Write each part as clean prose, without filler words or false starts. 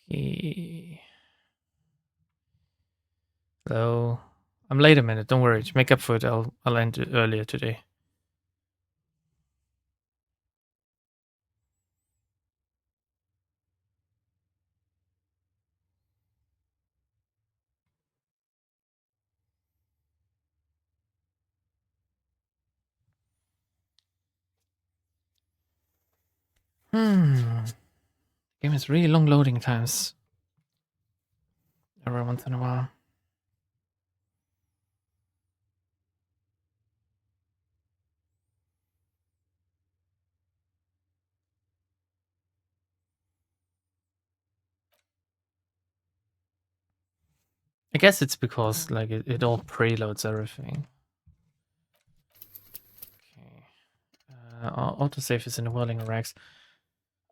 Okay. So I'm late a minute. Don't worry. To make up for it, I'll end it earlier today. Game has really long loading times. Every once in a while. I guess it's because like it all preloads everything. Okay. Autosave is in the whirling racks.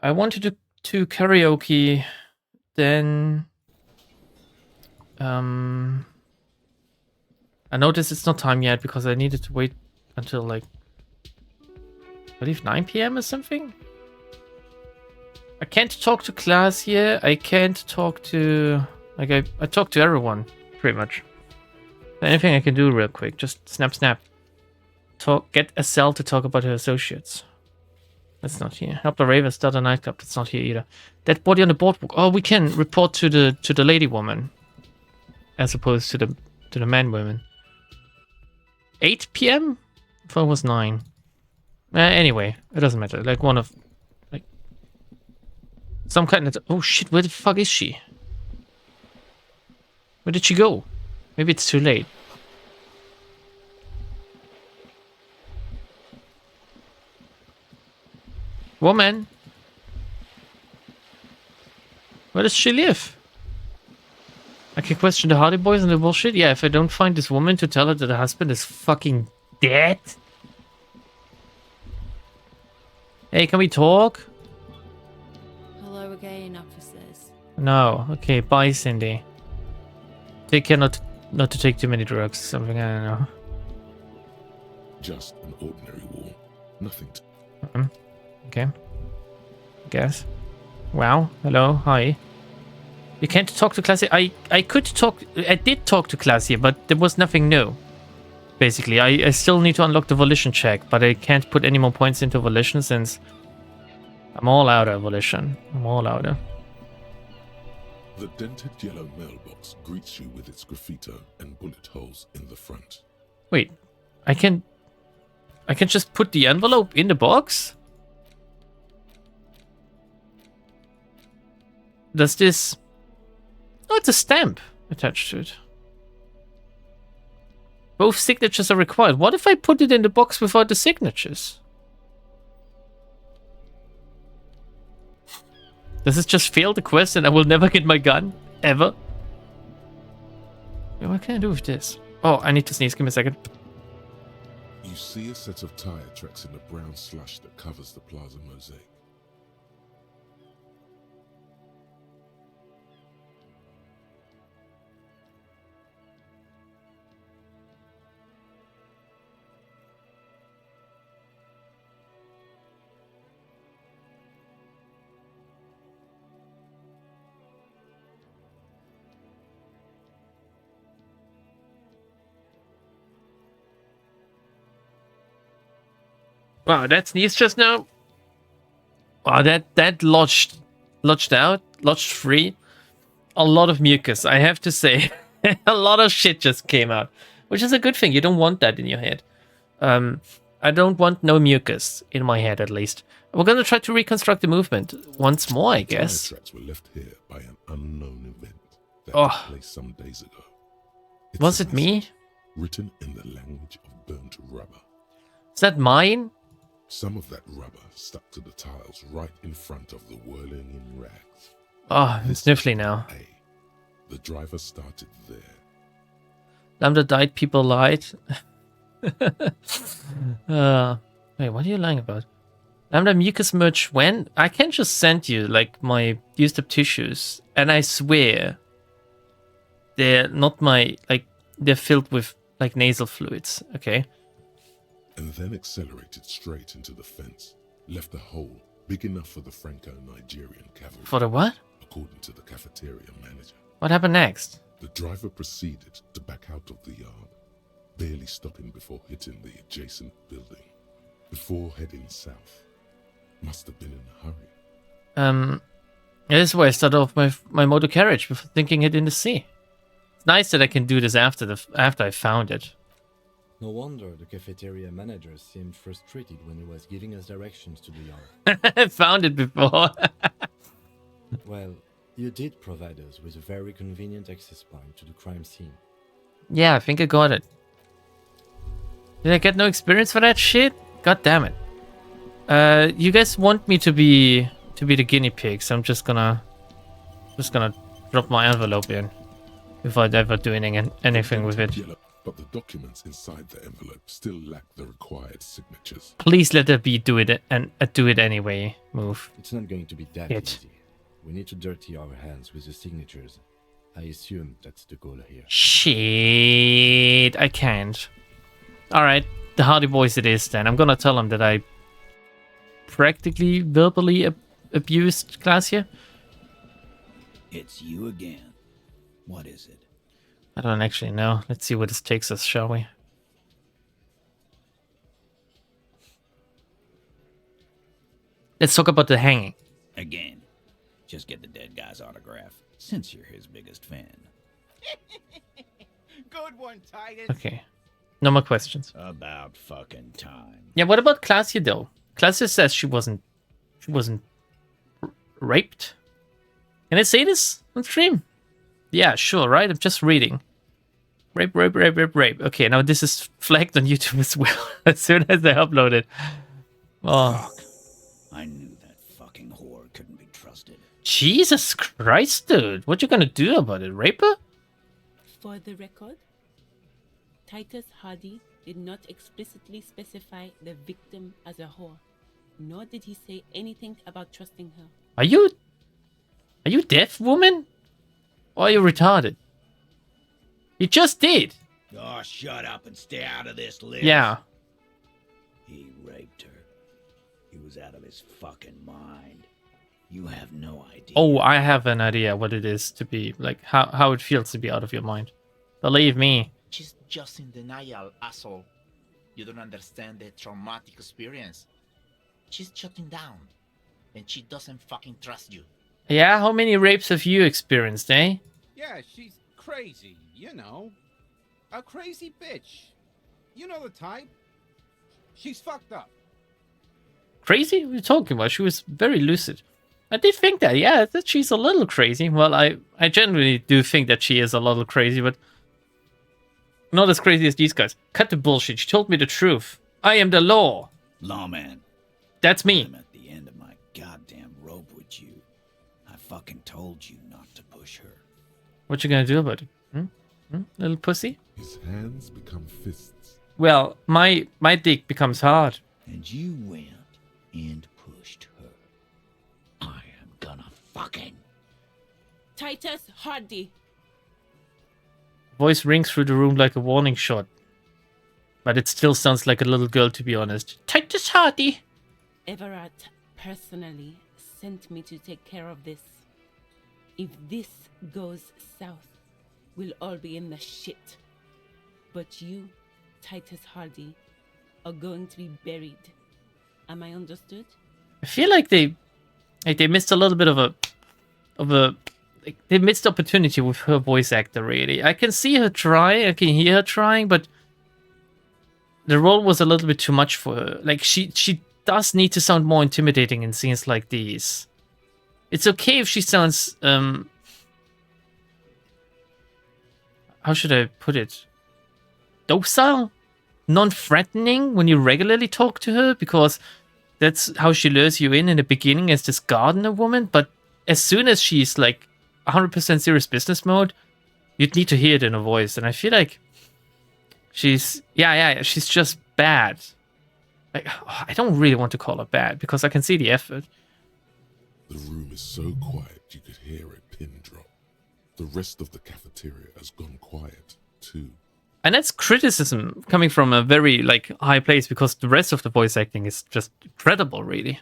I wanted to karaoke, then I noticed it's not time yet because I needed to wait until like I believe 9 p.m. or something. I can't talk to class here. I can't talk to like I talk to everyone pretty much. Anything I can do real quick, just snap. Get a cell to talk about her associates. That's not here. Help the Raven start a nightclub. That's not here either. Dead body on the boardwalk. Oh, we can report to the lady woman, as opposed to the man woman. 8 p.m. I thought it was 9. Anyway, it doesn't matter. Like one of like some kind of. Oh shit! Where the fuck is she? Where did she go? Maybe it's too late. Woman, where does she live? I can question the Hardy Boys and the bullshit. Yeah, if I don't find this woman to tell her that her husband is fucking dead. Hey, can we talk? Hello again, officers. No. Okay, bye, Cindy. Take care not to take too many drugs. Something, I don't know. Just an ordinary war. Nothing to... Okay. Guess. Wow. Hello. Hi. You can't talk to Classy. I could talk. I did talk to Classy, but there was nothing new. Basically, I still need to unlock the volition check, but I can't put any more points into volition since I'm all out of volition. I'm all out of. The dented yellow mailbox greets you with its graffito and bullet holes in the front. Wait, I can just put the envelope in the box? Does this... Oh, it's a stamp attached to it. Both signatures are required. What if I put it in the box without the signatures? Does this just fail the quest and I will never get my gun? Ever? Wait, what can I do with this? Oh, I need to sneeze. Give me a second. You see a set of tire tracks in the brown slush that covers the plaza mosaic. Wow, that sneeze just now. Wow, that lodged free a lot of mucus, I have to say. A lot of shit just came out, which is a good thing. You don't want that in your head. I don't want no mucus in my head, at least. We're gonna try to reconstruct the movement once more, I guess. Tire tracks were left here by an unknown event that Oh. took place some days ago. It's Was a it me? message written in the language of burnt rubber. Is that mine? Some of that rubber stuck to the tiles right in front of the whirling in rags. Oh, I'm sniffly now. A. The driver started there. Lambda died, people lied. Wait, what are you lying about? Lambda mucus merge when? I can just send you like my used up tissues, and I swear they're not my like they're filled with like nasal fluids. Okay. And then accelerated straight into the fence, left a hole big enough for the Franco-Nigerian cavalry. For the what? according to the cafeteria manager. What happened next? The driver proceeded to back out of the yard, barely stopping before hitting the adjacent building, before heading south. Must have been in a hurry. Yeah, this is why I started off my motor carriage before thinking it in the sea. It's nice that I can do this after I found it. No wonder the cafeteria manager seemed frustrated when he was giving us directions to the yard. I found it before. Well, you did provide us with a very convenient access point to the crime scene. Yeah, I think I got it. Did I get no experience for that shit? God damn it. You guys want me to be the guinea pig, so I'm just gonna drop my envelope in without ever doing anything with it. Yellow, but the documents inside the envelope still lack the required signatures. Please let it be do it anyway. Move. It's not going to be that It. easy. We need to dirty our hands with the signatures. I assume that's the goal here. Shit, I can't. Alright, the Hardy Boys it is then. I'm gonna tell them that I practically verbally abused Glacier. It's you again. What is it? I don't actually know. Let's see where this takes us, shall we? Let's talk about the hanging. Again. Just get the dead guy's autograph, since you're his biggest fan. Good one, Titus. Okay. No more questions. About fucking time. Yeah, what about Glacier though? Glacier says she wasn't raped. Can I say this on stream? Yeah, sure, right? I'm just reading. Rape. Okay, now this is flagged on YouTube as well as soon as I upload it. Oh, Fuck. I knew that fucking whore couldn't be trusted. Jesus Christ, dude. What you gonna do about it? Rape her? For the record, Titus Hardy did not explicitly specify the victim as a whore, nor did he say anything about trusting her. Are you deaf, woman? Or are you retarded? You just did. Oh, shut up and stay out of this, Liz. Yeah. He raped her. He was out of his fucking mind. You have no idea. Oh, I have an idea what it is to be, like, how it feels to be out of your mind. Believe me. She's just in denial, asshole. You don't understand the traumatic experience. She's shutting down. And she doesn't fucking trust you. Yeah, how many rapes have you experienced, eh? Yeah, she's crazy, you know. A crazy bitch. You know the type. She's fucked up. Crazy? What are you talking about? She was very lucid. I did think that, yeah, that she's a little crazy. Well, I genuinely do think that she is a little crazy, but not as crazy as these guys. Cut the bullshit. She told me the truth. I am the law. Lawman. That's me. I'm at the end of my goddamn rope with you. I fucking told you not to push her. What you gonna do about it? Little pussy? His hands become fists. Well, my dick becomes hard. And you went and pushed her. I am gonna fucking... Titus Hardy! Voice rings through the room like a warning shot. But it still sounds like a little girl, to be honest. Titus Hardy! Everett personally sent me to take care of this. If this goes south, we'll all be in the shit. But you, Titus Hardy, are going to be buried. Am I understood? I feel like they missed a little bit of a like, they missed opportunity with her voice actor, really. I can see her try, I can hear her trying, but the role was a little bit too much for her. Like, she does need to sound more intimidating in scenes like these. It's okay if she sounds, how should I put it? Docile? Non-threatening when you regularly talk to her, because that's how she lures you in the beginning as this gardener woman, but as soon as she's like 100% serious business mode, you'd need to hear it in her voice, and I feel like she's she's just bad. Like, I don't really want to call her bad because I can see the effort. The room is so quiet you could hear a pin drop. The rest of the cafeteria has gone quiet too. And that's criticism coming from a very like high place, because the rest of the voice acting is just incredible, really.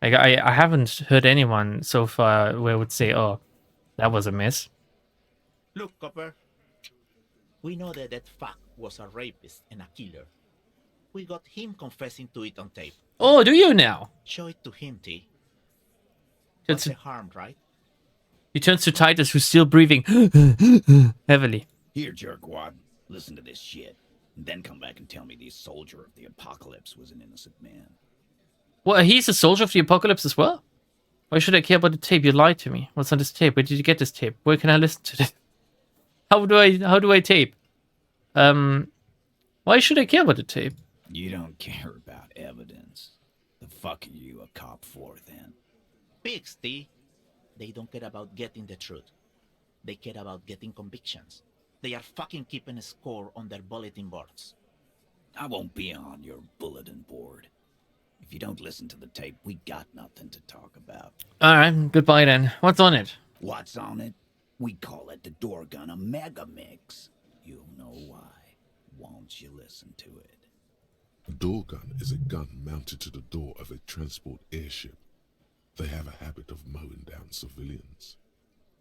Like I haven't heard anyone so far where I would say, oh, That was a miss. Look, Copper. We know that that fuck was a rapist and a killer. We got him confessing to it on tape. Oh, do you now? Show it to him, T. It's- What's the harm, right? He turns to Titus, who's still breathing heavily. Here, jerkwad, listen to this shit. And then come back and tell me the soldier of the apocalypse was an innocent man. Well, he's a soldier of the apocalypse as well? Why should I care about the tape? You lied to me. What's on this tape? Where did you get this tape? Where can I listen to this? How do I tape? Why should I care about the tape? You don't care about evidence. The fuck are you a cop for, then? Pigs, T. They don't care about getting the truth. They care about getting convictions. They are fucking keeping a score on their bulletin boards. I won't be on your bulletin board. If you don't listen to the tape, we got nothing to talk about. Alright, goodbye then. What's on it? What's on it? We call it the door gun a mega mix. You'll know why. Won't you listen to it? A door gun is a gun mounted to the door of a transport airship. They have a habit of mowing down civilians.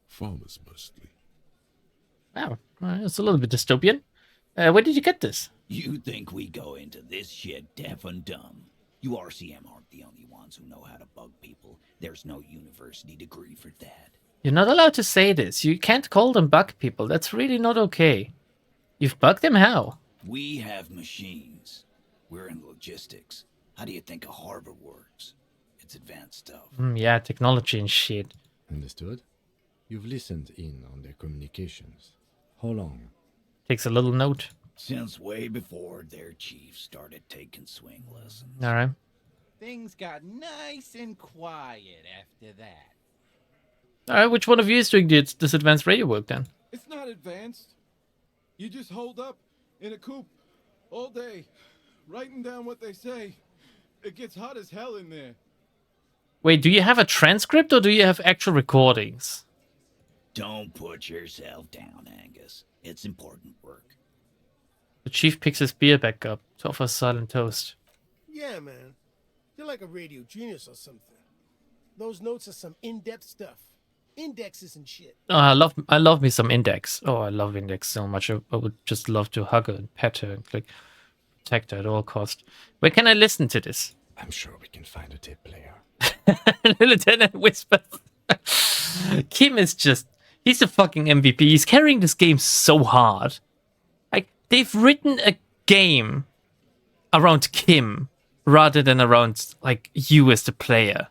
Farmers mostly. Wow, it's a little bit dystopian. Where did you get this? You think we go into this shit deaf and dumb? You RCM aren't the only ones who know how to bug people. There's no university degree for that. You're not allowed to say this. You can't call them bug people. That's really not okay. You've bugged them how? We have machines. We're in logistics. How do you think a harbor works? It's advanced stuff. Yeah, technology and shit. Understood? You've listened in on their communications. How long? Takes a little note. Since way before their chief started taking swing lessons. Alright. Things got nice and quiet after that. Alright, which one of you is doing this advanced radio work then? It's not advanced. You just hold up in a coop all day, writing down what they say. It gets hot as hell in there. Wait, do you have a transcript or do you have actual recordings? Don't put yourself down, Angus. It's important work. The chief picks his beer back up to offer silent toast. Yeah, man. You're like a radio genius or something. Those notes are some in-depth stuff. Indexes and shit. Oh, I love me some Index. Oh, I love Index so much. I would just love to hug her and pet her and like protect her at all cost. Where can I listen to this? I'm sure we can find a tape player. Lieutenant whispers. Kim is just, he's a fucking MVP. He's carrying this game so hard. Like, they've written a game around Kim rather than around, like, you as the player.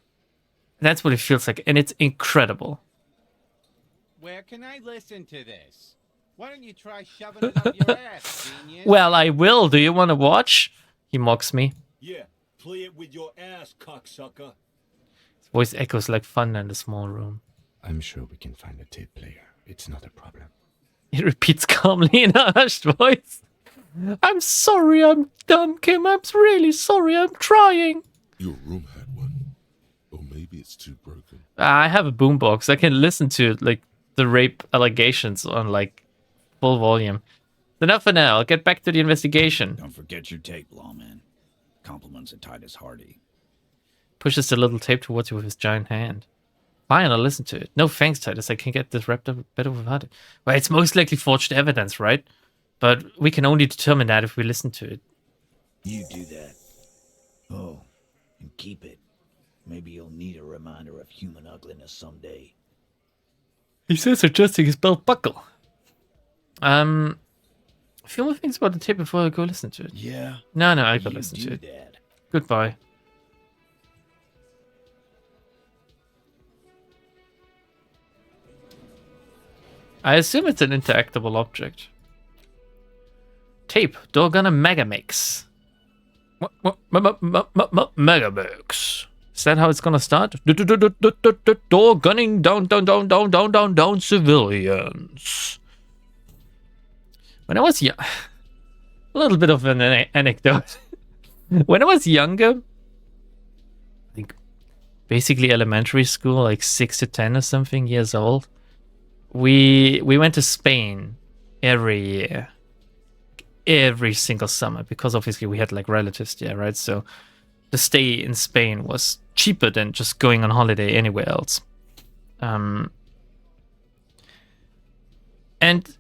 That's what it feels like, and it's incredible. Where can I listen to this? Why don't you try shoving it up your ass, genius? Well, I will. Do you want to watch? He mocks me. Yeah, play it with your ass, cocksucker. His voice echoes like thunder in the small room. I'm sure we can find a tape player. It's not a problem. He repeats calmly in a hushed voice. I'm sorry, I'm dumb, Kim. I'm really sorry. I'm trying. Your room had one. Or maybe it's too broken. I have a boombox. I can listen to like the rape allegations on like full volume. Enough for now. I'll get back to the investigation. Don't forget your tape, lawman. Compliments of Titus Hardy. Pushes the little tape towards you with his giant hand. Fine, I'll listen to it. No thanks, Titus. I can get this wrapped up better without it. Well, it's most likely forged evidence, right? But we can only determine that if we listen to it. You do that. Oh, and keep it. Maybe you'll need a reminder of human ugliness someday. He says, adjusting his belt buckle. A few more things about the tape before I go listen to it. Yeah. No, I can you listen do to it. that. Goodbye. I assume it's an interactable object. Tape, Dorgana Megamix. Megamix. Is that how it's gonna start? Door gunning down civilians. When I was young, a little bit of an anecdote. When I was younger, I think basically elementary school, like 6 to 10 or something years old, we went to Spain every year, every single summer, because obviously we had like relatives there, right? So the stay in Spain was cheaper than just going on holiday anywhere else. And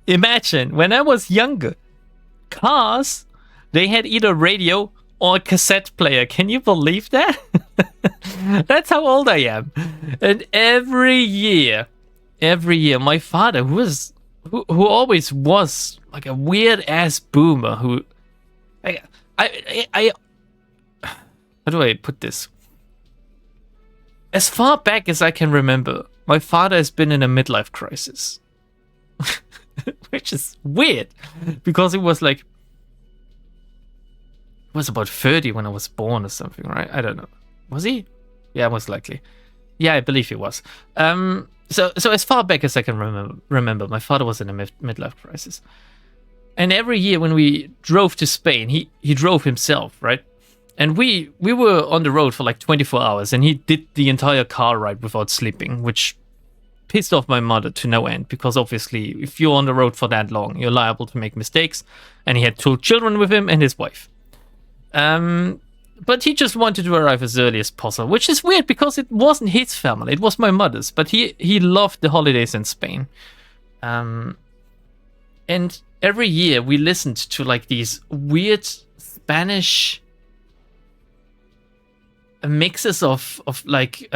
imagine, when I was younger, cars, they had either radio or a cassette player. Can you believe that? That's how old I am. And every year, my father, who always was like a weird ass boomer, who how do I put this? As far back as I can remember, my father has been in a midlife crisis. Which is weird, because he was like, he was about 30 when I was born or something, right? I don't know. Was he? Yeah, most likely. Yeah, I believe he was. So as far back as I can remember, my father was in a midlife crisis. And every year when we drove to Spain, he drove himself, right? And we were on the road for like 24 hours, and he did the entire car ride without sleeping, which pissed off my mother to no end, because obviously if you're on the road for that long, you're liable to make mistakes. And he had 2 children with him and his wife. But he just wanted to arrive as early as possible, which is weird because it wasn't his family, it was my mother's. But he loved the holidays in Spain. And every year we listened to like these weird Spanish mixes of like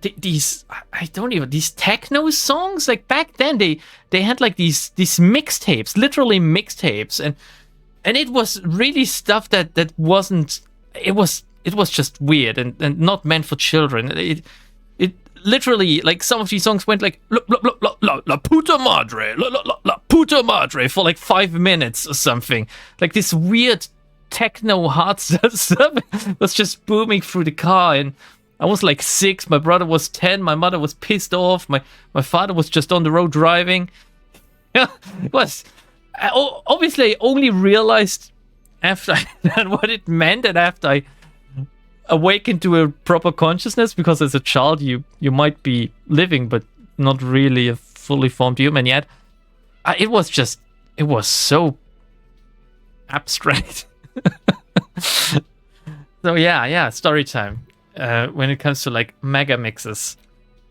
these these techno songs. Like back then they had like these mixtapes, literally mixtapes, and it was really stuff that wasn't, it was just weird and not meant for children. It literally, like, some of these songs went like la puta madre, la puta madre for like 5 minutes or something. Like this weird techno hard stuff was just booming through the car. And I was like 6, my brother was 10, my mother was pissed off, my father was just on the road driving. Yeah, it was. Obviously, I only realized after what it meant, and after I awakened to a proper consciousness, because as a child you might be living but not really a fully formed human yet. It was so abstract. So yeah, story time. When it comes to like mega mixes,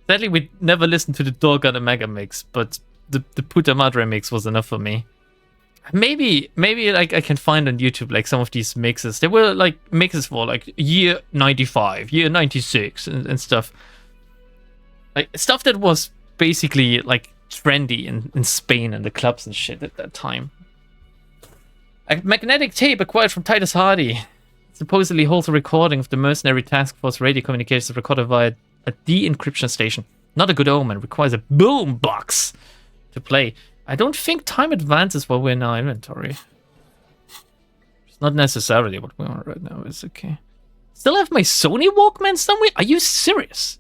sadly we never listened to the Dorgana mega mix, but the Puta Madre mix was enough for me. Maybe like I can find on YouTube like some of these mixes. They were like mixes for like year 95, year 96 and stuff. Like stuff that was basically like trendy in Spain and the clubs and shit at that time. A magnetic tape acquired from Titus Hardy supposedly holds a recording of the mercenary task force radio communications recorded via a de-encryption station. Not a good omen. Requires a boom box to play. I don't think time advances while we're in our inventory. It's not necessarily what we want right now. It's okay. Still have my Sony Walkman somewhere? Are you serious?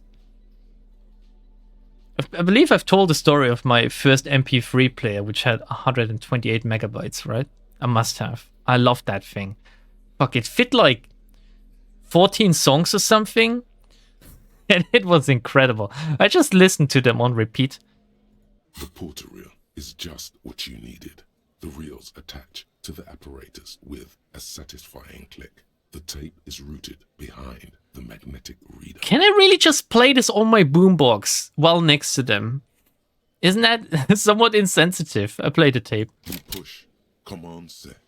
I believe I've told the story of my first MP3 player, which had 128 megabytes, right? I must have. I loved that thing. Fuck, it fit like 14 songs or something. And it was incredible. I just listened to them on repeat. The porter reel is just what you needed. The reels attach to the apparatus with a satisfying click. The tape is rooted behind the magnetic reader. Can I really just play this on my boombox while next to them? Isn't that somewhat insensitive? I played the tape. You push command set,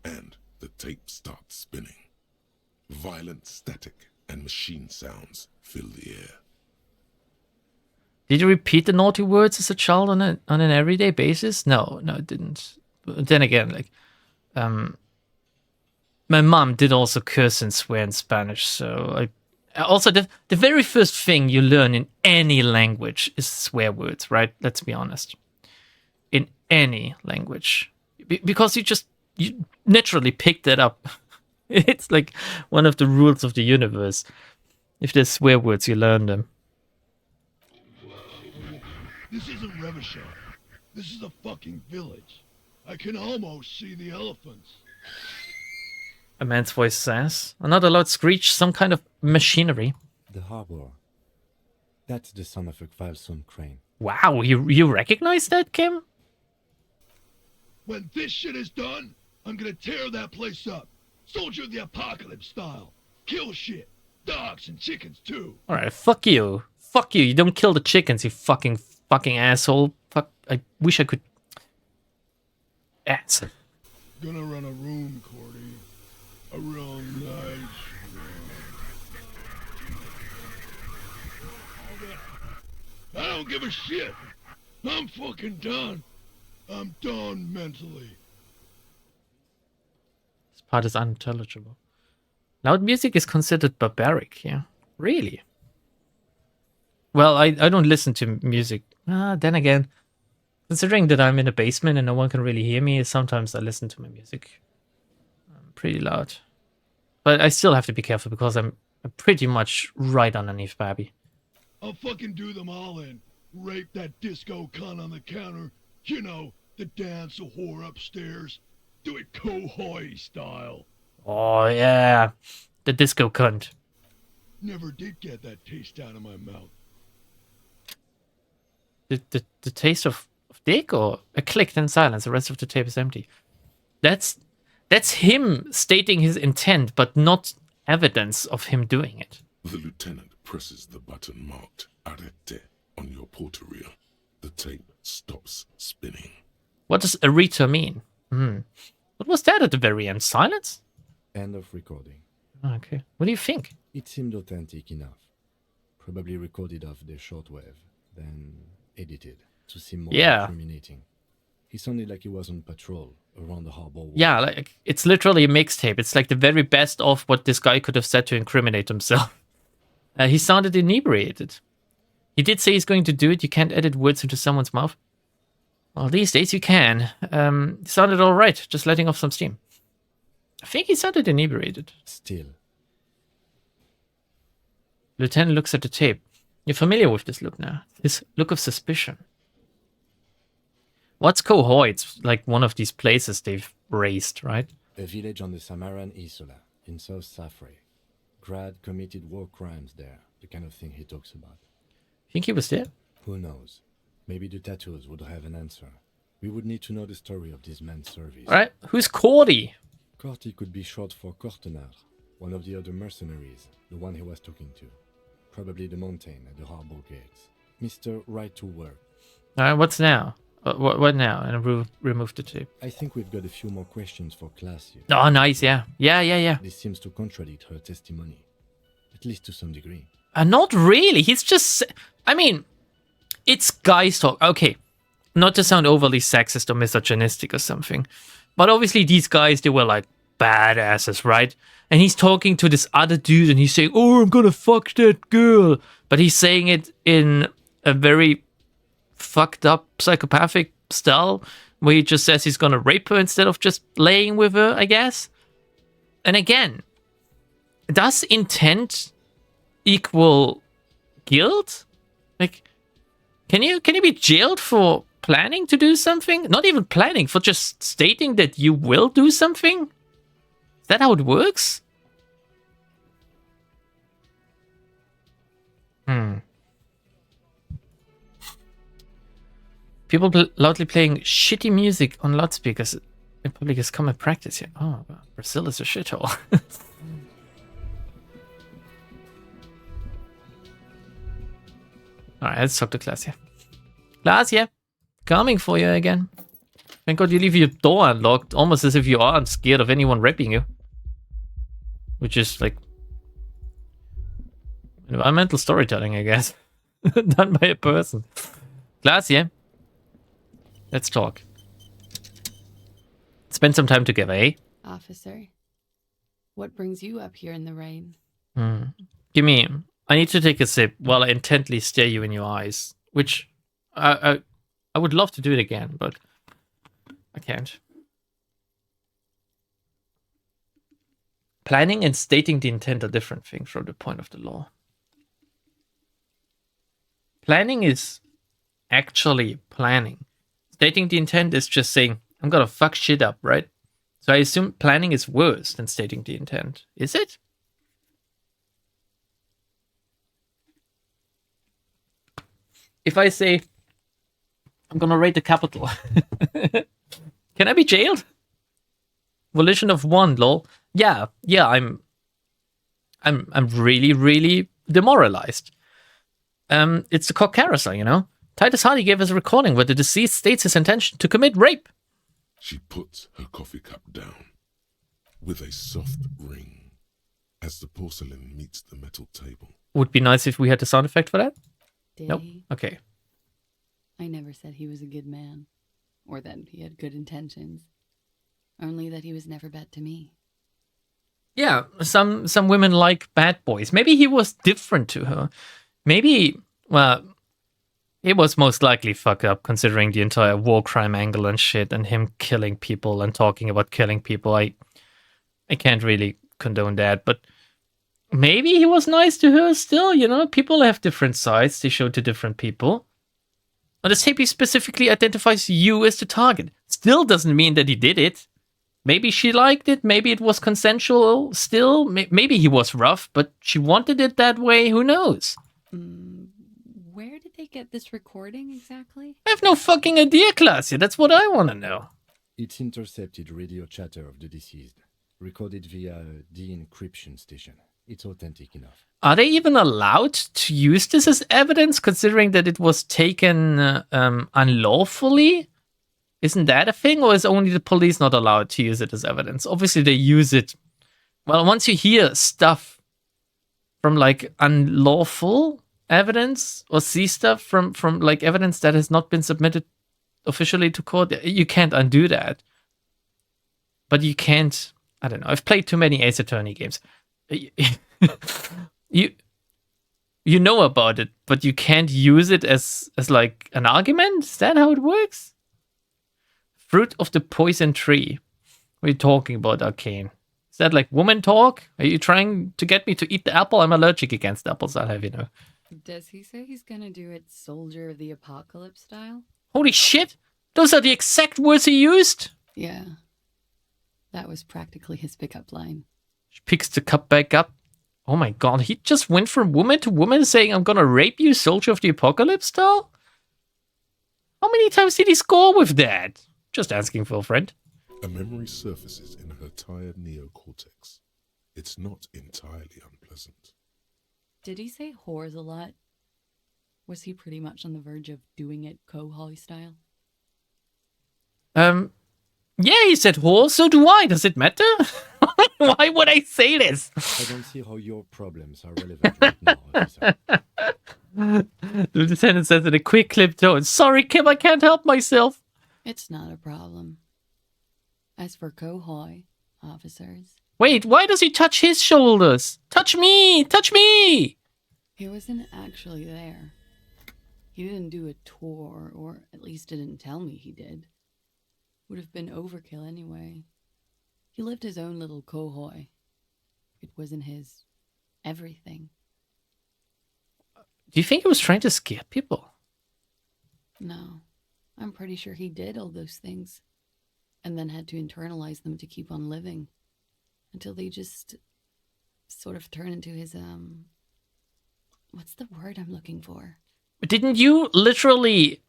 and the tape starts spinning. Violent static and machine sounds fill the air. Did you repeat the naughty words as a child on an everyday basis? No, it didn't. But then again, like, my mom did also curse and swear in Spanish, so also the very first thing you learn in any language is swear words, right? Let's be honest. In any language, because you naturally pick that up. It's like one of the rules of the universe. If there's swear words, you learn them. This isn't Revachol. This is a fucking village. I can almost see the elephants. A man's voice says. Another loud screech, some kind of machinery. The harbor. That's the son of a Kvalson crane. Wow, you recognize that, Kim? When this shit is done, I'm gonna tear that place up. Soldier of the apocalypse style. Kill shit. Dogs and chickens too. Alright, fuck you. Fuck you. You don't kill the chickens, you fucking fucking asshole. Fuck, I wish I could... Ass. Gonna run a room, Cordy. A real nice room. I don't give a shit. I'm fucking done. I'm done mentally. This part is unintelligible. Loud music is considered barbaric, yeah. Really? Well, I don't listen to music. Then again, considering that I'm in a basement and no one can really hear me, sometimes I listen to my music pretty loud. But I still have to be careful because I'm pretty much right underneath Babby. I'll fucking do them all in. Rape that disco cunt on the counter. You know, the dance a whore upstairs. Do it Kohoi style. Oh, yeah. The disco cunt. Never did get that taste out of my mouth. The taste of dick, or a clicked in silence, the rest of the tape is empty. That's him stating his intent, but not evidence of him doing it. The lieutenant presses the button marked Arete on your portal-reel. The tape stops spinning. What does Arete mean? What was that at the very end? Silence? End of recording. Okay. What do you think? It seemed authentic enough. Probably recorded off the shortwave, then edited to seem more incriminating. He sounded like he was on patrol around the harbor wall. Yeah, like it's literally a mixtape. It's like the very best of what this guy could have said to incriminate himself. He sounded inebriated. He did say he's going to do it. You can't edit words into someone's mouth. Well, these days you can. He sounded all right, just letting off some steam. I think he sounded inebriated. Still. Lieutenant looks at the tape. You're familiar with this look now. This look of suspicion. What's Kohoi? It's like one of these places they've raised, right? A village on the Samaran Isola in South Safre. Grad committed war crimes there, the kind of thing he talks about. Think he was there? Who knows? Maybe the tattoos would have an answer. We would need to know the story of this man's service. All right, who's Cordy? Cordy could be short for Cortenard, one of the other mercenaries, the one he was talking to. Probably the mountain at the harbor gates. Mr. Right to Work. All right, what's now? What now? And remove the tape. I think we've got a few more questions for Class here. Oh, nice, yeah. Yeah. This seems to contradict her testimony. At least to some degree. Not really. He's just... I mean, it's guys talk. Okay, not to sound overly sexist or misogynistic or something. But obviously these guys, they were like badasses, right? And he's talking to this other dude and he's saying, oh, I'm gonna fuck that girl. But he's saying it in a very fucked up psychopathic style where he just says he's gonna rape her instead of just laying with her, I guess. And again, does intent equal guilt? Like, can you be jailed for planning to do something? Not even planning, for just stating that you will do something? Is that how it works? People loudly playing shitty music on loudspeakers in public is common practice here. Oh, Brazil is a shithole. Alright, let's talk to Glacier. Glacier, coming for you again. Thank God you leave your door unlocked, almost as if you aren't scared of anyone raping you. Which is like environmental storytelling, I guess. Done by a person. Glacier, let's talk. Spend some time together, eh? Officer, what brings you up here in the rain? Give me... I need to take a sip while I intently stare you in your eyes. Which... I would love to do it again, but... I can't. Planning and stating the intent are different things from the point of the law. Planning is actually planning. Stating the intent is just saying, I'm gonna fuck shit up, right? So I assume planning is worse than stating the intent. Is it? If I say, I'm gonna raid the capital, can I be jailed? Volition of one, lol. Yeah, I'm really, really demoralized. It's the cock carousel, you know? Titus Hardy gave us a recording where the deceased states his intention to commit rape. She puts her coffee cup down with a soft ring as the porcelain meets the metal table. Would be nice if we had the sound effect for that. Did Nope. he? Okay. I never said he was a good man, or that he had good intentions. Only that he was never bad to me. Yeah, some women like bad boys. Maybe he was different to her. Maybe, well, it was most likely fucked up considering the entire war crime angle and shit and him killing people and talking about killing people. I can't really condone that, but maybe he was nice to her still, you know? People have different sides they show to different people. And the tape specifically identifies you as the target. Still doesn't mean that he did it. Maybe she liked it. Maybe it was consensual still. Maybe he was rough, but she wanted it that way. Who knows? Where did they get this recording exactly? I have no fucking idea, Klaasje. That's what I want to know. It's intercepted radio chatter of the deceased, recorded via the encryption station. It's authentic enough. Are they even allowed to use this as evidence, considering that it was taken unlawfully? Isn't that a thing, or is only the police not allowed to use it as evidence? Obviously, they use it. Well, once you hear stuff from like unlawful evidence or see stuff from like evidence that has not been submitted officially to court, you can't undo that. But you can't. I don't know. I've played too many Ace Attorney games. you know about it, but you can't use it as like an argument. Is that how it works? Fruit of the poison tree. What are you talking about, Arcane? Is that like woman talk? Are you trying to get me to eat the apple? I'm allergic against apples, I'll have you know. Does he say he's gonna do it Soldier of the Apocalypse style? Holy shit! Those are the exact words he used? Yeah. That was practically his pickup line. She picks the cup back up. Oh my god, he just went from woman to woman saying, I'm gonna rape you, Soldier of the Apocalypse style? How many times did he score with that? Just asking for a friend. A memory surfaces in her tired neocortex. It's not entirely unpleasant. Did he say whores a lot? Was he pretty much on the verge of doing it Kohoi style? Yeah, he said whore, so do I. Does it matter? Why would I say this? I don't see how your problems are relevant right now, officer. The lieutenant says in a quick clip tone, sorry, Kim, I can't help myself. It's not a problem. As for Kohoi, officers... Wait, why does he touch his shoulders? Touch me! Touch me! He wasn't actually there. He didn't do a tour, or at least didn't tell me he did. Would have been overkill anyway. He lived his own little Kohoi. It wasn't his everything. Do you think he was trying to scare people? No. I'm pretty sure he did all those things. And then had to internalize them to keep on living. Until they just sort of turn into his, what's the word I'm looking for? Didn't you literally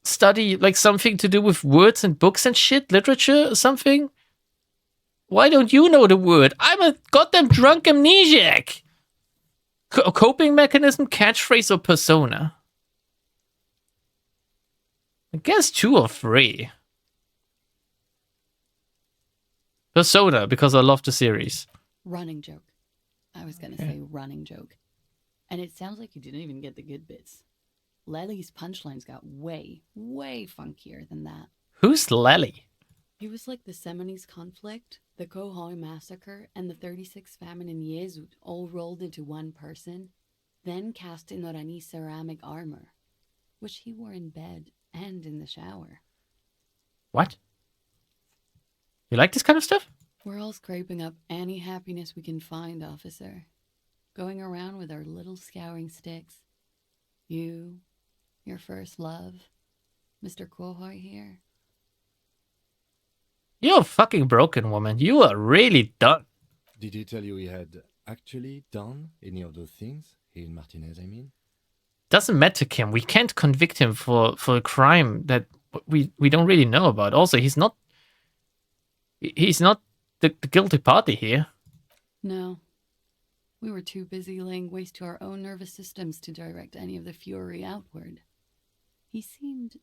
study like something to do with words and books and shit? Literature or something? Why don't you know the word? I'm a goddamn drunk amnesiac. Coping mechanism, catchphrase, or persona? I guess 2 or 3. Persona, because I love the series. Running joke. I was gonna say running joke. And it sounds like you didn't even get the good bits. Lely's punchlines got way, way funkier than that. Who's Lely? He was like the Seminoles conflict, the Kohoi massacre, and the 36 famine in Yezud all rolled into one person, then cast in Orani ceramic armor, which he wore in bed and in the shower. What? You like this kind of stuff? We're all scraping up any happiness we can find, officer. Going around with our little scouring sticks. You, your first love, Mr. Kohoi here. You're a fucking broken woman. You are really done. Did he tell you he had actually done any of those things? He and Martinez, I mean? Doesn't matter, Kim. We can't convict him for a crime that we don't really know about. Also, he's not the guilty party here. No. We were too busy laying waste to our own nervous systems to direct any of the fury outward. He seemed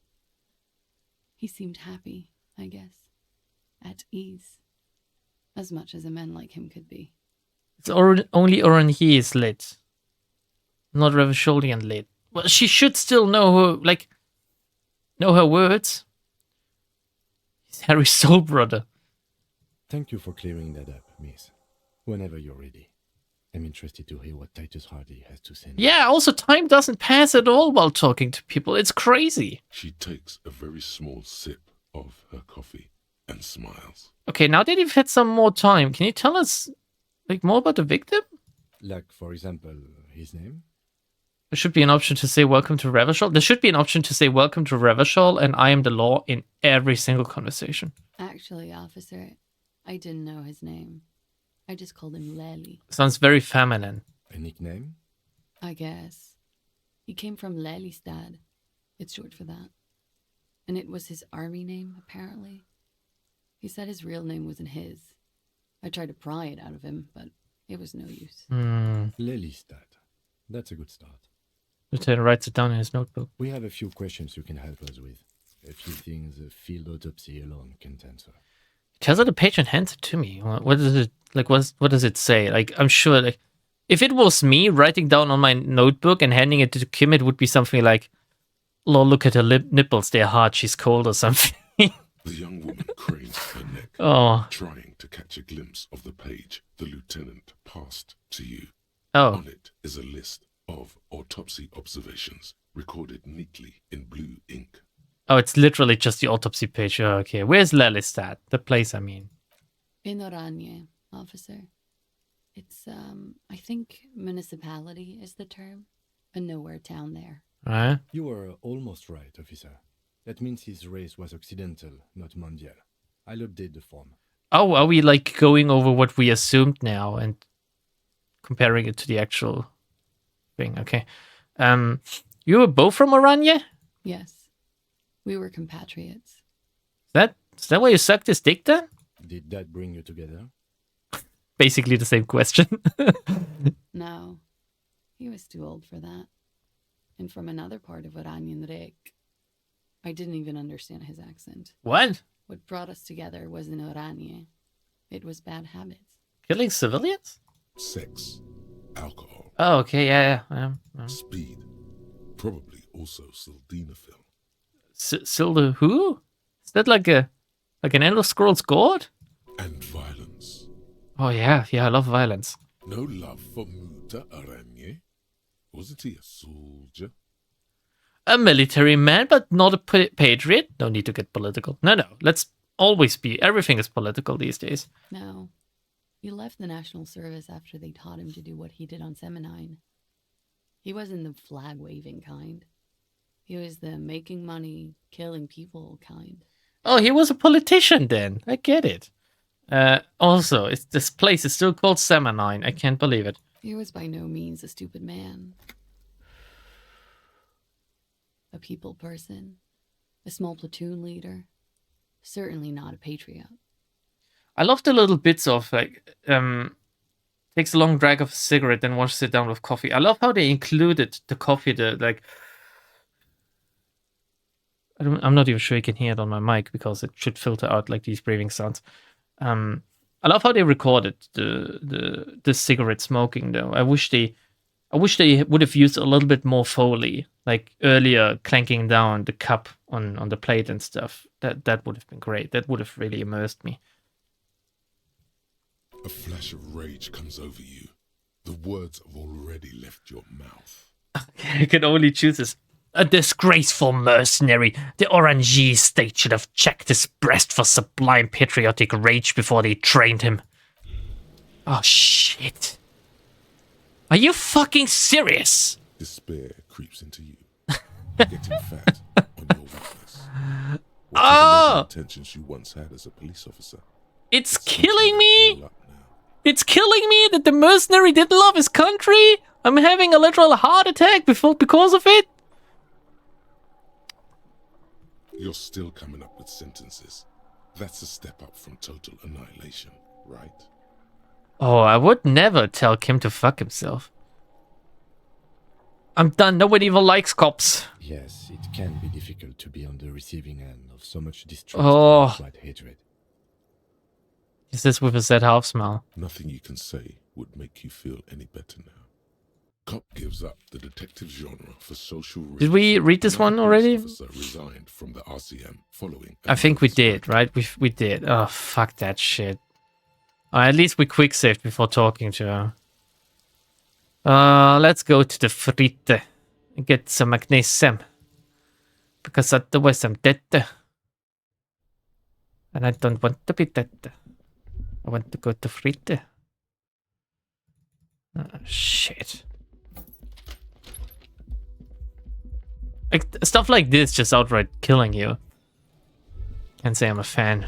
happy, I guess. At ease. As much as a man like him could be. It's only Orangey is lit. Not Revacholian lit. Well, she should still know her words. He's Harry's soul brother. Thank you for clearing that up, miss. Whenever you're ready. I'm interested to hear what Titus Hardy has to say. Yeah, also time doesn't pass at all while talking to people. It's crazy. She takes a very small sip of her coffee and smiles. Okay, now that you've had some more time, can you tell us more about the victim? Like, for example, his name? There should be an option to say welcome to Revachol. There should be an option to say welcome to Revachol and I am the law in every single conversation. Actually, officer, I didn't know his name. I just called him Lely. Sounds very feminine. A nickname? I guess. He came from Lelystad. It's short for that. And it was his army name, apparently. He said his real name wasn't his. I tried to pry it out of him, but it was no use. Lelystad. That's a good start. Lieutenant writes it down in his notebook. We have a few questions you can help us with. A few things a field autopsy alone can't answer. Tells her the page and hands it to me. What does it what does it say? I'm sure if it was me writing down on my notebook and handing it to Kim, it would be something like, "Lord, look at her nipples, they're hard, she's cold," or something. The young woman cranes her neck, trying to catch a glimpse of the page the lieutenant passed to you. On it is a list of autopsy observations recorded neatly in blue ink. Oh, it's literally just the autopsy page. Oh, okay. Where's Lelystad? The place, I mean. In Oranje, officer. It's, I think municipality is the term. A nowhere town there. Right. You were almost right, officer. That means his race was occidental, not mondial. I'll update the form. Oh, are we going over what we assumed now and comparing it to the actual thing? Okay. You were both from Oranje? Yes. We were compatriots. Is that why you sucked his dick then? Did that bring you together? Basically the same question. No. He was too old for that. And from another part of Oranjenrek. I didn't even understand his accent. What? What brought us together wasn't Oranje. It was bad habits. Killing civilians? Sex. Alcohol. Oh, okay, yeah. Speed. Probably also sildenafil. Silda who? Is that like an Elder Scrolls god? And violence. Oh yeah, I love violence. No love for Muta Aranye? Wasn't he a soldier? A military man, but not a patriot? No need to get political. No, let's always be. Everything is political these days. No. He left the National Service after they taught him to do what he did on Seminine. He wasn't the flag-waving kind. He was the making money, killing people kind. Oh, he was a politician then. I get it. Also, this place is still called Seminine. I can't believe it. He was by no means a stupid man. A people person. A small platoon leader. Certainly not a patriot. I love the little bits of takes a long drag of a cigarette, then washes it down with coffee. I love how they included the coffee, I'm not even sure you can hear it on my mic because it should filter out these breathing sounds. I love how they recorded the cigarette smoking though. I wish they would have used a little bit more Foley, like earlier clanking down the cup on the plate and stuff. That would have been great. That would have really immersed me. A flash of rage comes over you. The words have already left your mouth. I can only choose this. A disgraceful mercenary. The Orangey state should have checked his breast for sublime patriotic rage before they trained him. Oh, shit. Are you fucking serious? Despair creeps into you. Getting fat on your weakness. Oh! Intentions you once had as a police officer. It's killing me! It's killing me that the mercenary didn't love his country! I'm having a literal heart attack because of it! You're still coming up with sentences. That's a step up from total annihilation, right? Oh, I would never tell Kim to fuck himself. I'm done. Nobody even likes cops. Yes, it can be difficult to be on the receiving end of so much distrust Oh. and quite hatred. Is this with a sad half smile? Nothing you can say would make you feel any better now. Cop gives up the detective genre for social Did we read this one already? Resigned from the RCM following. I think we did, right? We did. Oh, fuck that shit. At least we quick saved before talking to her. Let's go to the fritte and get some magnesium. Because otherwise I'm dead. And I don't want to be dead. I want to go to fritte. Oh, shit. Like, stuff like this just outright killing you. Can't say I'm a fan.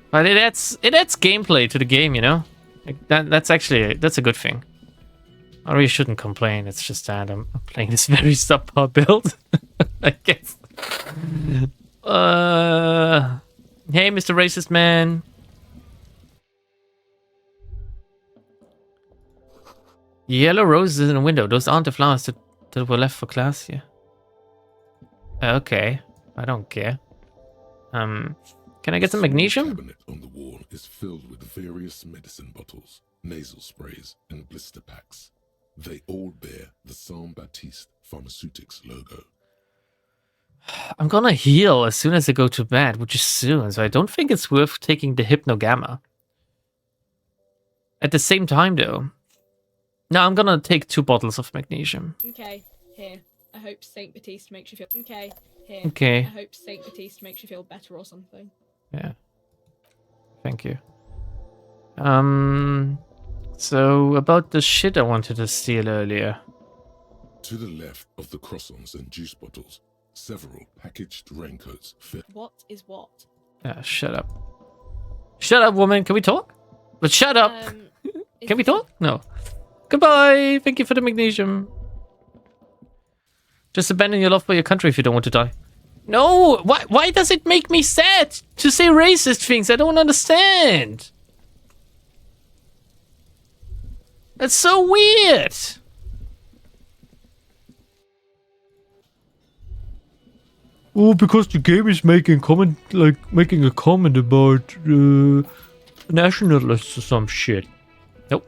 But it adds gameplay to the game, you know? Like that's a good thing. I really shouldn't complain, it's just that I'm playing this very subpar build. I guess. Hey, Mr. Racist Man. Yellow roses in the window. Those aren't the flowers that were left for class here. Okay. I don't care. Can I get some magnesium? The cabinet on the wall is filled with various medicine bottles, nasal sprays, and blister packs. They all bear the Saint Baptiste Pharmaceutics logo. I'm gonna heal as soon as I go to bed, which is soon, so I don't think it's worth taking the Hypnogamma. At the same time, though. No, I'm gonna take 2 bottles of magnesium. Okay, here. I hope Saint Baptiste makes you feel... Okay, here. Okay. I hope Saint Baptiste makes you feel better or something. Yeah. Thank you. So, about the shit I wanted to steal earlier. To the left of the croissants and juice bottles, several packaged raincoats fit. What is what? Shut up. Shut up, woman. Can we talk? But shut up. Can we talk? No. Goodbye. Thank you for the magnesium. Just abandon your love for your country if you don't want to die. No! Why does it make me sad to say racist things? I don't understand. That's so weird. Oh, because the game is making a comment about nationalists or some shit. Nope.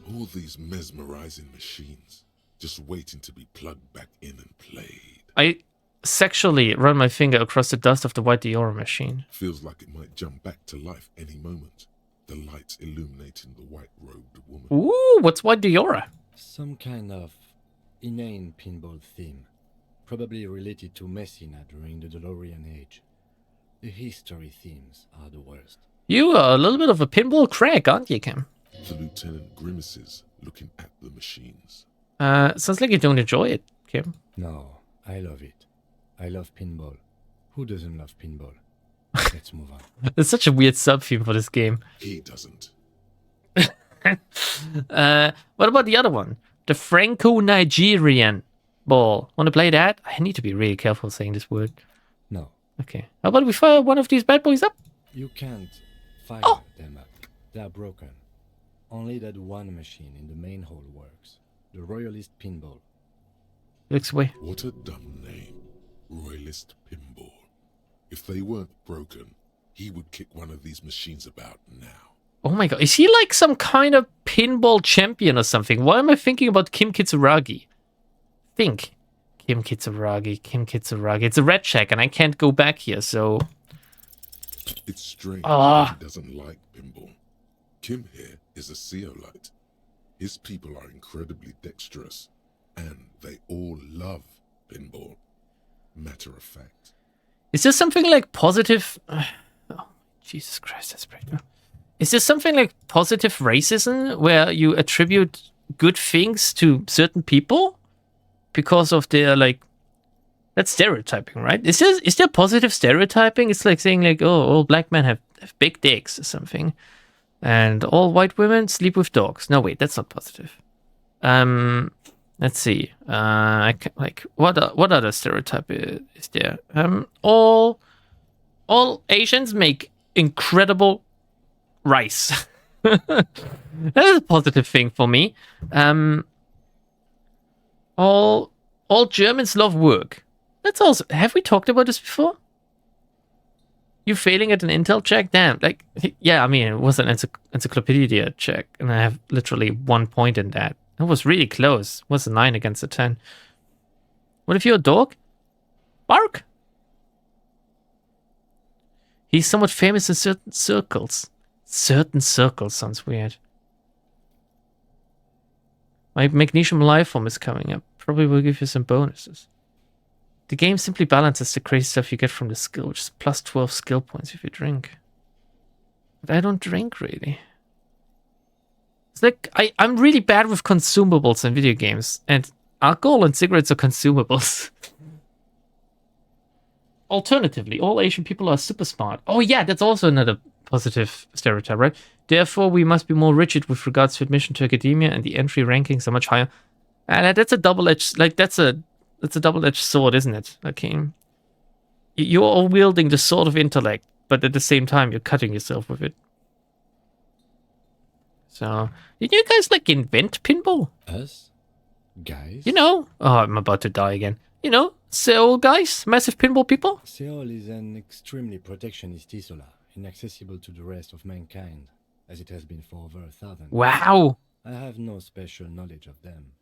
All these mesmerizing machines, just waiting to be plugged back in and played. I sexually run my finger across the dust of the white Diora machine. Feels like it might jump back to life any moment. The lights illuminating the white-robed woman. Ooh, what's white Diora? Some kind of inane pinball theme. Probably related to Messina during the DeLorean age. The history themes are the worst. You are a little bit of a pinball crack, aren't you, Kim? The lieutenant grimaces, looking at the machines. Sounds like you don't enjoy it, Kim. No, I love it. I love pinball. Who doesn't love pinball? Let's move on. It's such a weird sub-theme for this game. He doesn't. What about the other one? The Franco-Nigerian ball. Want to play that? I need to be really careful saying this word. No. Okay. How about we fire one of these bad boys up? You can't fire them up. They are broken. Only that one machine in the main hall works. The Royalist Pinball. Looks away. What a dumb name. Royalist Pinball. If they weren't broken, he would kick one of these machines about now. Oh my god. Is he like some kind of pinball champion or something? Why am I thinking about Kim Kitsuragi? Think. Kim Kitsuragi. It's a red check and I can't go back here, so... It's strange he doesn't like pinball. Kim here is a Zeolite. His people are incredibly dexterous, and they all love pinball. Matter of fact. Is there something like positive... Oh, Jesus Christ, that's pretty... Is there something like positive racism where you attribute good things to certain people because of their, like... That's stereotyping, right? Is there positive stereotyping? It's like saying, like, oh, all black men have big dicks or something. And all white women sleep with dogs. No, wait, that's not positive. Let's see. What other stereotype is there? All Asians make incredible rice. That is a positive thing for me. All Germans love work. That's also... Have we talked about this before? You failing at an Intel check? Damn. Like, yeah, I mean, it was an encyclopedia check, and I have literally 1 point in that. It was really close. It was a 9 against a 10. What if you're a dog? Bark! He's somewhat famous in certain circles. Certain circles sounds weird. My magnesium life form is coming up. Probably will give you some bonuses. The game simply balances the crazy stuff you get from the skill, which is plus 12 skill points if you drink. But I don't drink, really. It's like, I'm really bad with consumables in video games, and alcohol and cigarettes are consumables. Alternatively, all Asian people are super smart. Oh yeah, that's also another positive stereotype, right? Therefore, we must be more rigid with regards to admission to academia, and the entry rankings are much higher. And that's a double-edged, like, that's a double-edged sword, isn't it? Okay, you're all wielding the sword of intellect, but at the same time, you're cutting yourself with it. So, did you guys, like, invent pinball? Us? Guys? You know? Oh, I'm about to die again. You know, Seoul guys? Massive pinball people? Seoul is an extremely protectionist isola, inaccessible to the rest of mankind, as it has been for over 1,000 Wow! I have no special knowledge of them,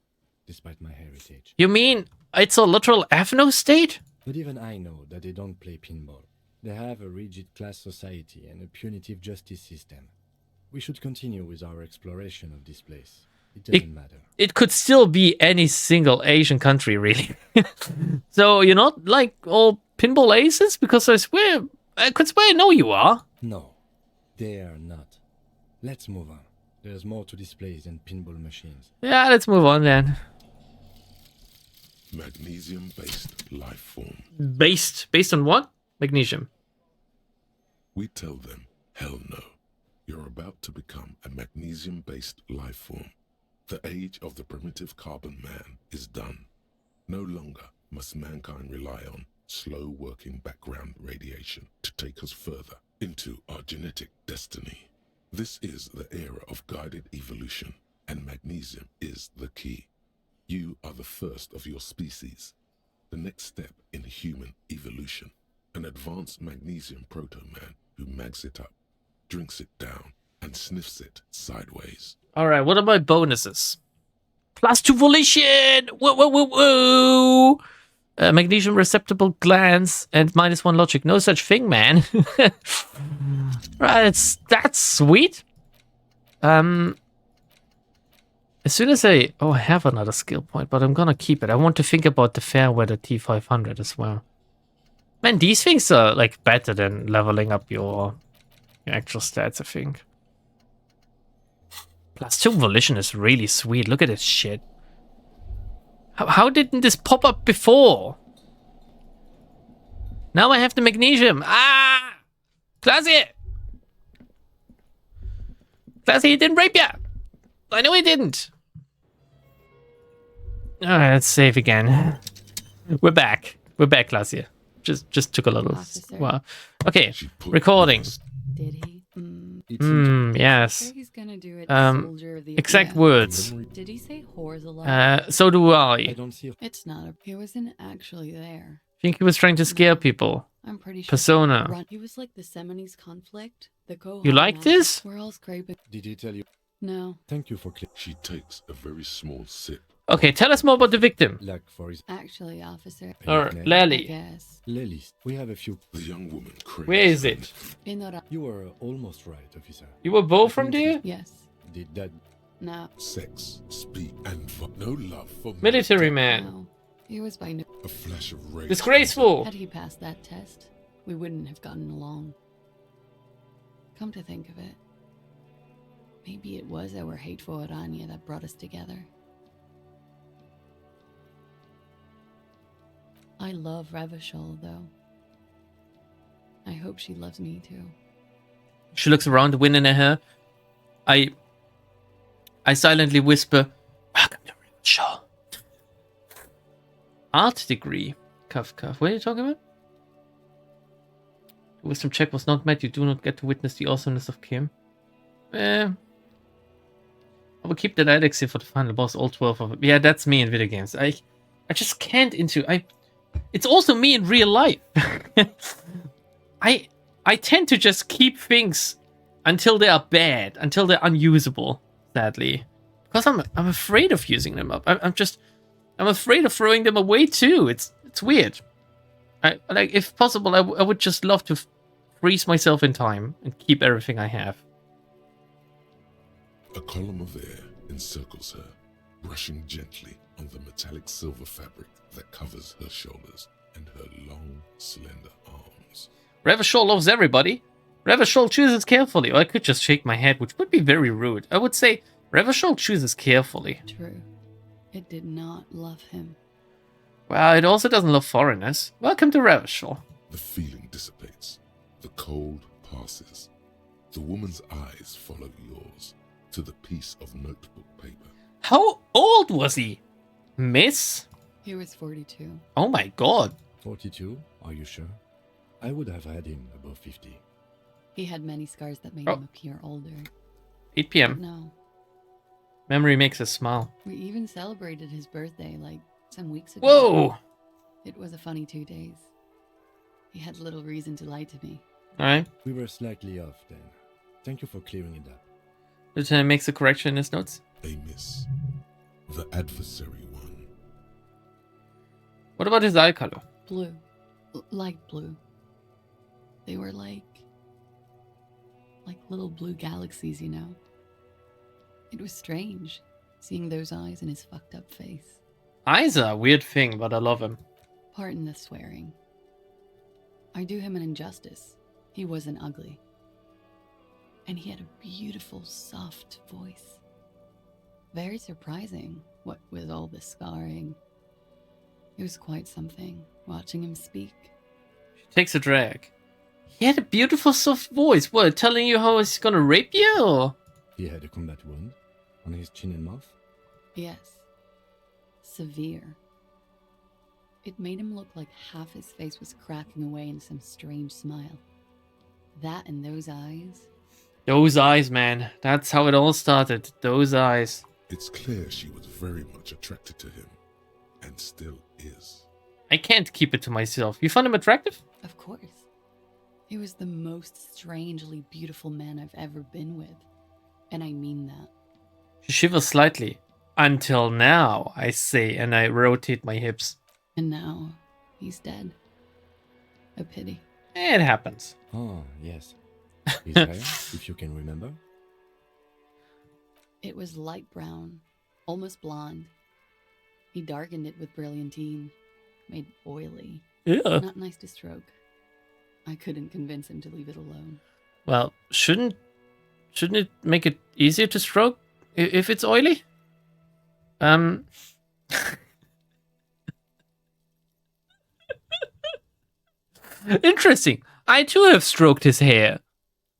despite my heritage. You mean it's a literal ethno state? But even I know that they don't play pinball. They have a rigid class society and a punitive justice system. We should continue with our exploration of this place. It doesn't matter. It could still be any single Asian country, really. So you're not like all pinball aces? Because I could swear I know you are. No, they are not. Let's move on. There's more to this place than pinball machines. Yeah, let's move on then. Magnesium-based life form. Based on what? Magnesium. We tell them, hell no. You're about to become a magnesium-based life form. The age of the primitive carbon man is done. No longer must mankind rely on slow-working background radiation to take us further into our genetic destiny. This is the era of guided evolution, and magnesium is the key. You are the first of your species. The next step in human evolution. An advanced magnesium proto-man who mags it up, drinks it down, and sniffs it sideways. Alright, what are my bonuses? +2 volition! Whoa, whoa, whoa, whoa! Magnesium receptacle glands and -1 logic. No such thing, man. Right, that's sweet. As soon as I have another skill point, but I'm gonna keep it. I want to think about the Fairweather T500 as well. Man, these things are like better than leveling up your actual stats, I think. +2 volition is really sweet. Look at this shit. How didn't this pop up before? Now I have the magnesium. Ah! Classy! Classy, he didn't rape ya! I know he didn't. Alright, let's save again. We're back. We're back, Classy. Just took a little while. Okay, recording. Did he? Yes. He's gonna do it, soldier of the exact words. Did he say whores a lot? So do I. don't see. It's not a. He wasn't actually there. I think he was trying to scare people. I'm pretty sure. Persona. He was like the Seminoles conflict. The You like this? We're all scraping. Did he tell you? No. Thank you for She takes a very small sip. Okay, tell us more about the victim. Like for his Actually, officer. Or I Lally. guess. Lilies. We have a few. The young woman craves. Where is it? You were almost right, officer. You were both from there? Yes. Did that? No. Sex, speak, and no love for Military man. No. He was by no. A flash of rage. Disgraceful. Had he passed that test, we wouldn't have gotten along. Come to think of it, maybe it was our hateful Aranya that brought us together. I love Revachol, though. I hope she loves me too. She looks around, the wind in her hair. I silently whisper, "Welcome to Revachol." Art degree. Cuff. What are you talking about? The wisdom check was not met. You do not get to witness the awesomeness of Kim. I will keep that elixir for the final boss, all 12 of them. Yeah, that's me in video games. I just can't it's also me in real life. I tend to just keep things until they are bad, until they're unusable, sadly. Because I'm afraid of using them up. I'm afraid of throwing them away too. It's weird. Like, if possible, I would just love to freeze myself in time and keep everything I have. A column of air encircles her, brushing gently on the metallic silver fabric that covers her shoulders and her long, slender arms. Revachol loves everybody. Revachol chooses carefully. Or I could just shake my head, which would be very rude. I would say Revachol chooses carefully. True. It did not love him. Well, it also doesn't love foreigners. Welcome to Revachol. The feeling dissipates. The cold passes. The woman's eyes follow yours to the piece of notebook paper. How old was he? Miss? He was 42. Oh my god. 42? Are you sure? I would have had him above 50. He had many scars that made him appear older. 8 p.m. No. Memory makes us smile. We even celebrated his birthday like some weeks ago. Whoa! It was a funny 2 days. He had little reason to lie to me. Alright. We were slightly off then. Thank you for clearing it up. Lieutenant makes a correction in his notes. A miss. The adversary one. What about his eye color? Blue. Light blue. They were like little blue galaxies, you know? It was strange, seeing those eyes in his fucked up face. Eyes are a weird thing, but I love him. Pardon the swearing. I do him an injustice. He wasn't ugly. And he had a beautiful, soft voice. Very surprising, what with all the scarring. It was quite something, watching him speak. She takes a drag. He had a beautiful, soft voice. What, telling you how he's gonna rape you, or? He had a combat wound on his chin and mouth? Yes. Severe. It made him look like half his face was cracking away in some strange smile. That and those eyes. Those eyes, man. That's how it all started. Those eyes. It's clear she was very much attracted to him, and still is. I can't keep it to myself. You find him attractive? Of course. He was the most strangely beautiful man I've ever been with. And I mean that. She shivers slightly. Until now, I say, and I rotate my hips. And now, he's dead. A pity. It happens. Oh, yes. His hair, if you can remember? It was light brown, almost blonde. He darkened it with brilliantine, made oily. Yeah. Not nice to stroke. I couldn't convince him to leave it alone. Well, shouldn't it make it easier to stroke if it's oily? Interesting. I too have stroked his hair,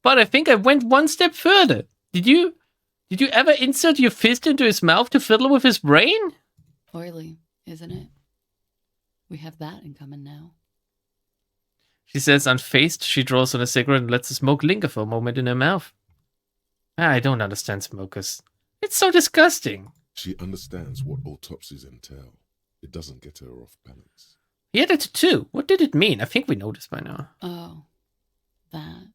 but I think I went one step further. Did you ever insert your fist into his mouth to fiddle with his brain? Oily, isn't it? We have that in common now. She says, unfazed, she draws on a cigarette and lets the smoke linger for a moment in her mouth. I don't understand smokers. It's so disgusting. She understands what autopsies entail. It doesn't get her off balance. He had a tattoo. What did it mean? I think we know this by now. Oh, that.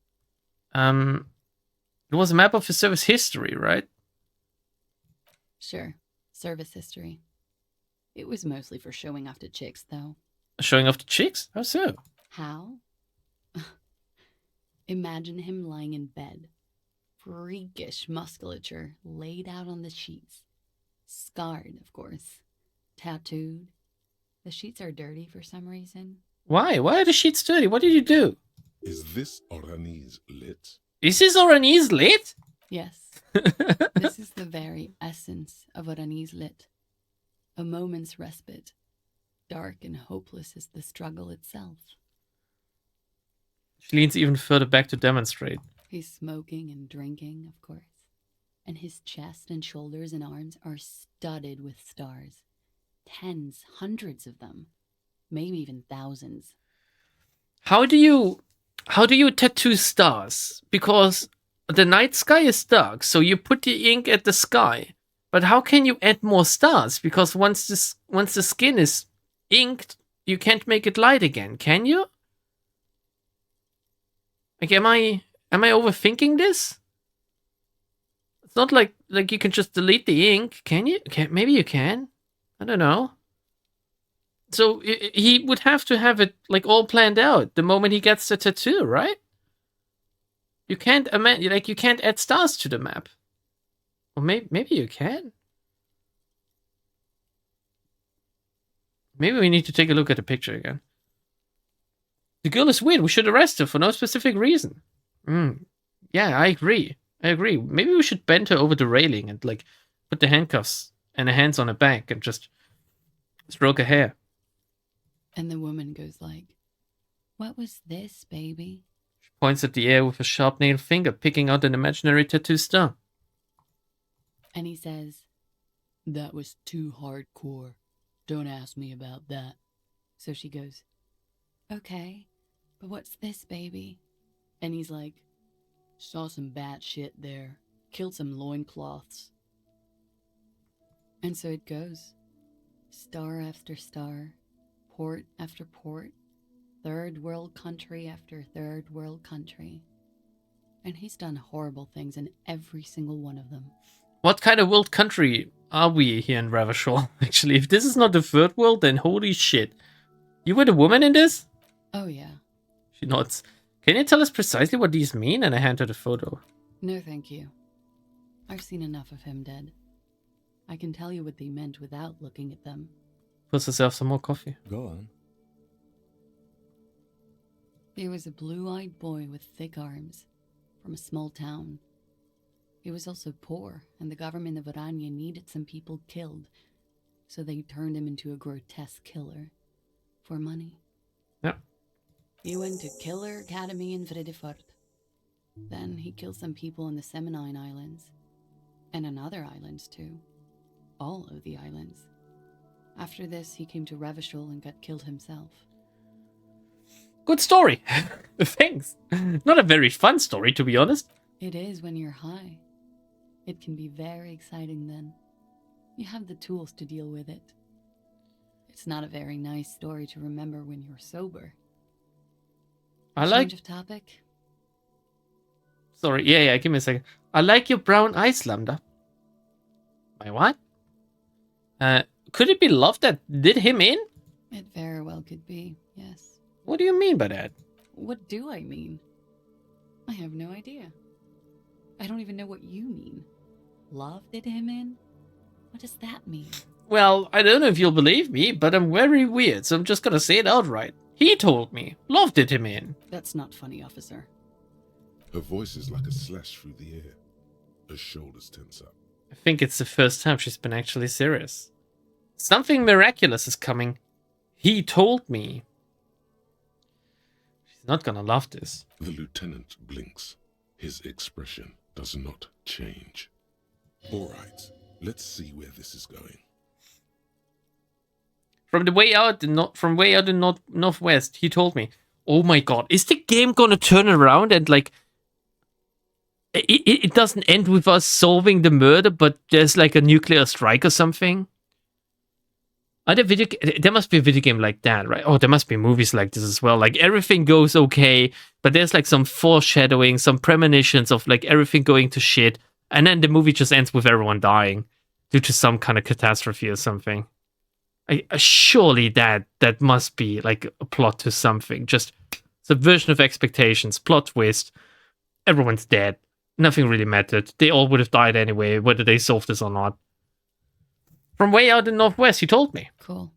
It was a map of his service history, right? Sure. Service history. It was mostly for showing off to chicks, though. Showing off to chicks? How so? How? Imagine him lying in bed. Freakish musculature laid out on the sheets. Scarred, of course. Tattooed. The sheets are dirty for some reason. Why? Why are the sheets dirty? What did you do? Is this Oranese lit? Is this Oranese lit? Yes. This is the very essence of Oranese lit. A moment's respite. Dark and hopeless as the struggle itself. She leans even further back to demonstrate. He's smoking and drinking, of course. And his chest and shoulders and arms are studded with stars. Tens, hundreds of them. Maybe even thousands. How do you tattoo stars? Because the night sky is dark, so you put the ink at the sky. But how can you add more stars? Because once the skin is inked, you can't make it light again, can you? Like, am I overthinking this? It's not like you can just delete the ink, can you? Maybe you can. I don't know. So he would have to have it like all planned out the moment he gets the tattoo, right? You can't you can't add stars to the map. Or maybe you can. Maybe we need to take a look at the picture again. The girl is weird. We should arrest her for no specific reason. Yeah, I agree. Maybe we should bend her over the railing and like put the handcuffs and the hands on her back and just stroke her hair. And the woman goes like, "What was this, baby?" She points at the air with a sharp-nailed finger, picking out an imaginary tattoo star. And he says, "That was too hardcore. Don't ask me about that." So she goes, "Okay, but what's this, baby?" And he's like, "Saw some bat shit there. Killed some loincloths." And so it goes. Star after star. Port after port. Third world country after third world country. And he's done horrible things in every single one of them. What kind of world country are we here in Ravashore? Actually, if this is not the third world, then holy shit. You were the woman in this? Oh, yeah. She nods. Can you tell us precisely what these mean? And I hand her the photo. No, thank you. I've seen enough of him dead. I can tell you what they meant without looking at them. Pours herself some more coffee. Go on. He was a blue-eyed boy with thick arms, from a small town. He was also poor, and the government of Orania needed some people killed, so they turned him into a grotesque killer. For money. Yep. He went to Killer Academy in Vredefort. Then he killed some people on the Seminine Islands. And on other islands, too. All of the islands. After this, he came to Revachol and got killed himself. Good story. Thanks. Not a very fun story, to be honest. It is when you're high. It can be very exciting then. You have the tools to deal with it. It's not a very nice story to remember when you're sober. Change of topic? Sorry, yeah, give me a second. I like your brown eyes, Lambda. My what? Could it be love that did him in? It very well could be, yes. What do you mean by that? What do I mean? I have no idea. I don't even know what you mean. Love did him in? What does that mean? Well, I don't know if you'll believe me, but I'm very weird, so I'm just gonna say it outright. He told me. Love did him in. That's not funny, officer. Her voice is like a slash through the air. Her shoulders tense up. I think it's the first time she's been actually serious. Something miraculous is coming. He told me. She's not gonna love this. The lieutenant blinks. His expression does not change. All right, let's see where this is going. From way out in northwest, he told me, "Oh my god, is the game gonna turn around and like it doesn't end with us solving the murder, but there's like a nuclear strike or something?" There must be a video game like that, right? Oh, there must be movies like this as well. Like everything goes okay, but there's like some foreshadowing, some premonitions of like everything going to shit, and then the movie just ends with everyone dying due to some kind of catastrophe or something. Surely that must be like a plot to something. Just subversion of expectations, plot twist. Everyone's dead. Nothing really mattered. They all would have died anyway, whether they solved this or not. From way out in northwest, he told me. Cool.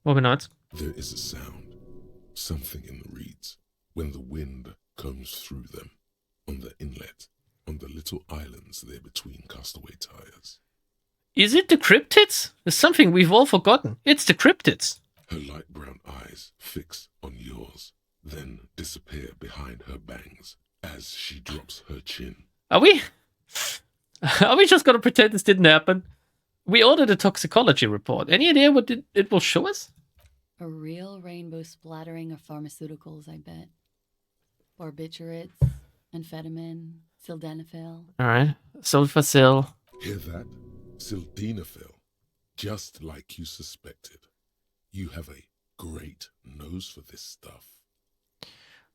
Moving on. There is a sound. Something in the reeds. When the wind comes through them. On the inlet. On the little islands there between castaway tires. Is it the cryptids? There's something we've all forgotten. It's the cryptids. Her light brown eyes fix on yours, then disappear behind her bangs as she drops her chin. Are we just gonna pretend this didn't happen? We ordered a toxicology report. Any idea what it will show us? A real rainbow splattering of pharmaceuticals, I bet. Barbiturates, amphetamine, sildenafil. Alright. Sulfasil. Hear that? Sildenafil, just like you suspected. You have a great nose for this stuff.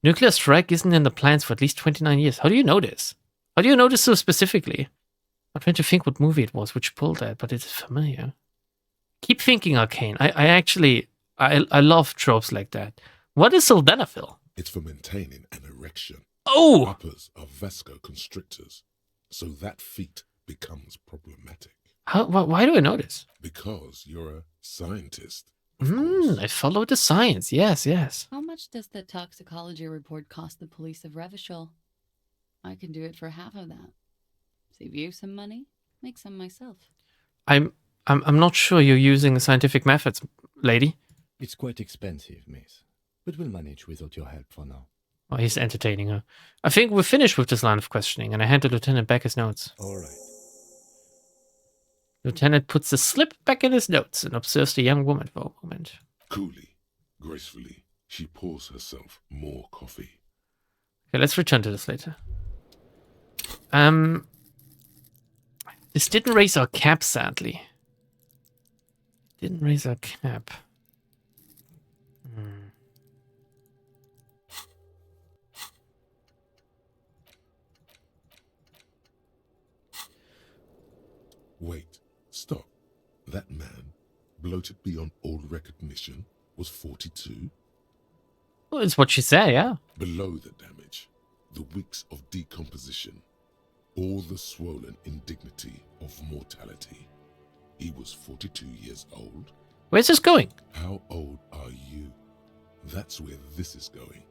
Nuclear strike isn't in the plans for at least 29 years. How do you know this? How do you know this so specifically? I'm trying to think what movie it was which pulled that, but it's familiar. Keep thinking, Arcane. I love tropes like that. What is sildenafil? It's for maintaining an erection. Oh! Uppers are vasoconstrictors, so that feat becomes problematic. Why do I know this? Because you're a scientist. I follow the science. Yes. How much does the toxicology report cost the police of Revachol? I can do it for half of that. Save you some money, make some myself. I'm not sure you're using scientific methods, lady. It's quite expensive, miss, but we'll manage without your help for now. Oh, he's entertaining her. I think we're finished with this line of questioning, and I hand the lieutenant back his notes. All right. Lieutenant puts the slip back in his notes and observes the young woman for a moment. Coolly, gracefully, she pours herself more coffee. Okay, let's return to this later. This didn't raise our cap, sadly. Didn't raise our cap. Wait, stop. That man, bloated beyond all recognition, was 42? Well, it's what she said, yeah. Below the damage, the weeks of decomposition, all the swollen indignity of mortality. He was 42 years old. Where's this going? How old are you? That's where this is going.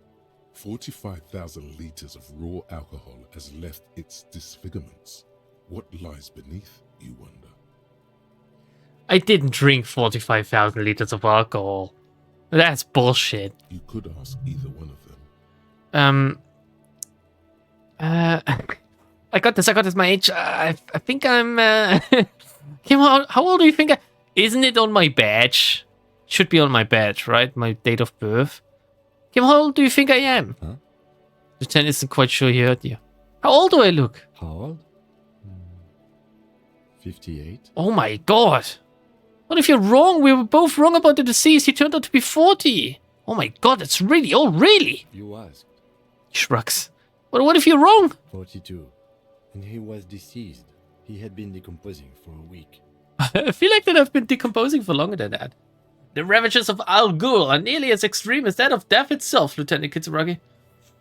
45,000 liters of raw alcohol has left its disfigurements. What lies beneath, you wonder? I didn't drink 45,000 liters of alcohol. That's bullshit. You could ask either one of them. I got this, my age. I think I'm, Kim, how old do you think Isn't it on my badge? Should be on my badge, right? My date of birth. Kim, how old do you think I am? Huh? Lieutenant isn't quite sure he heard you. How old do I look? How old? 58. Oh my god. What if you're wrong? We were both wrong about the deceased. He turned out to be 40. Oh my god, that's really old, really? You asked. Shrugs. But what if you're wrong? 42. And he was deceased. He had been decomposing for a week. I feel like that I've been decomposing for longer than that. The ravages of Al Ghul are nearly as extreme as that of death itself, Lieutenant Kitsuragi.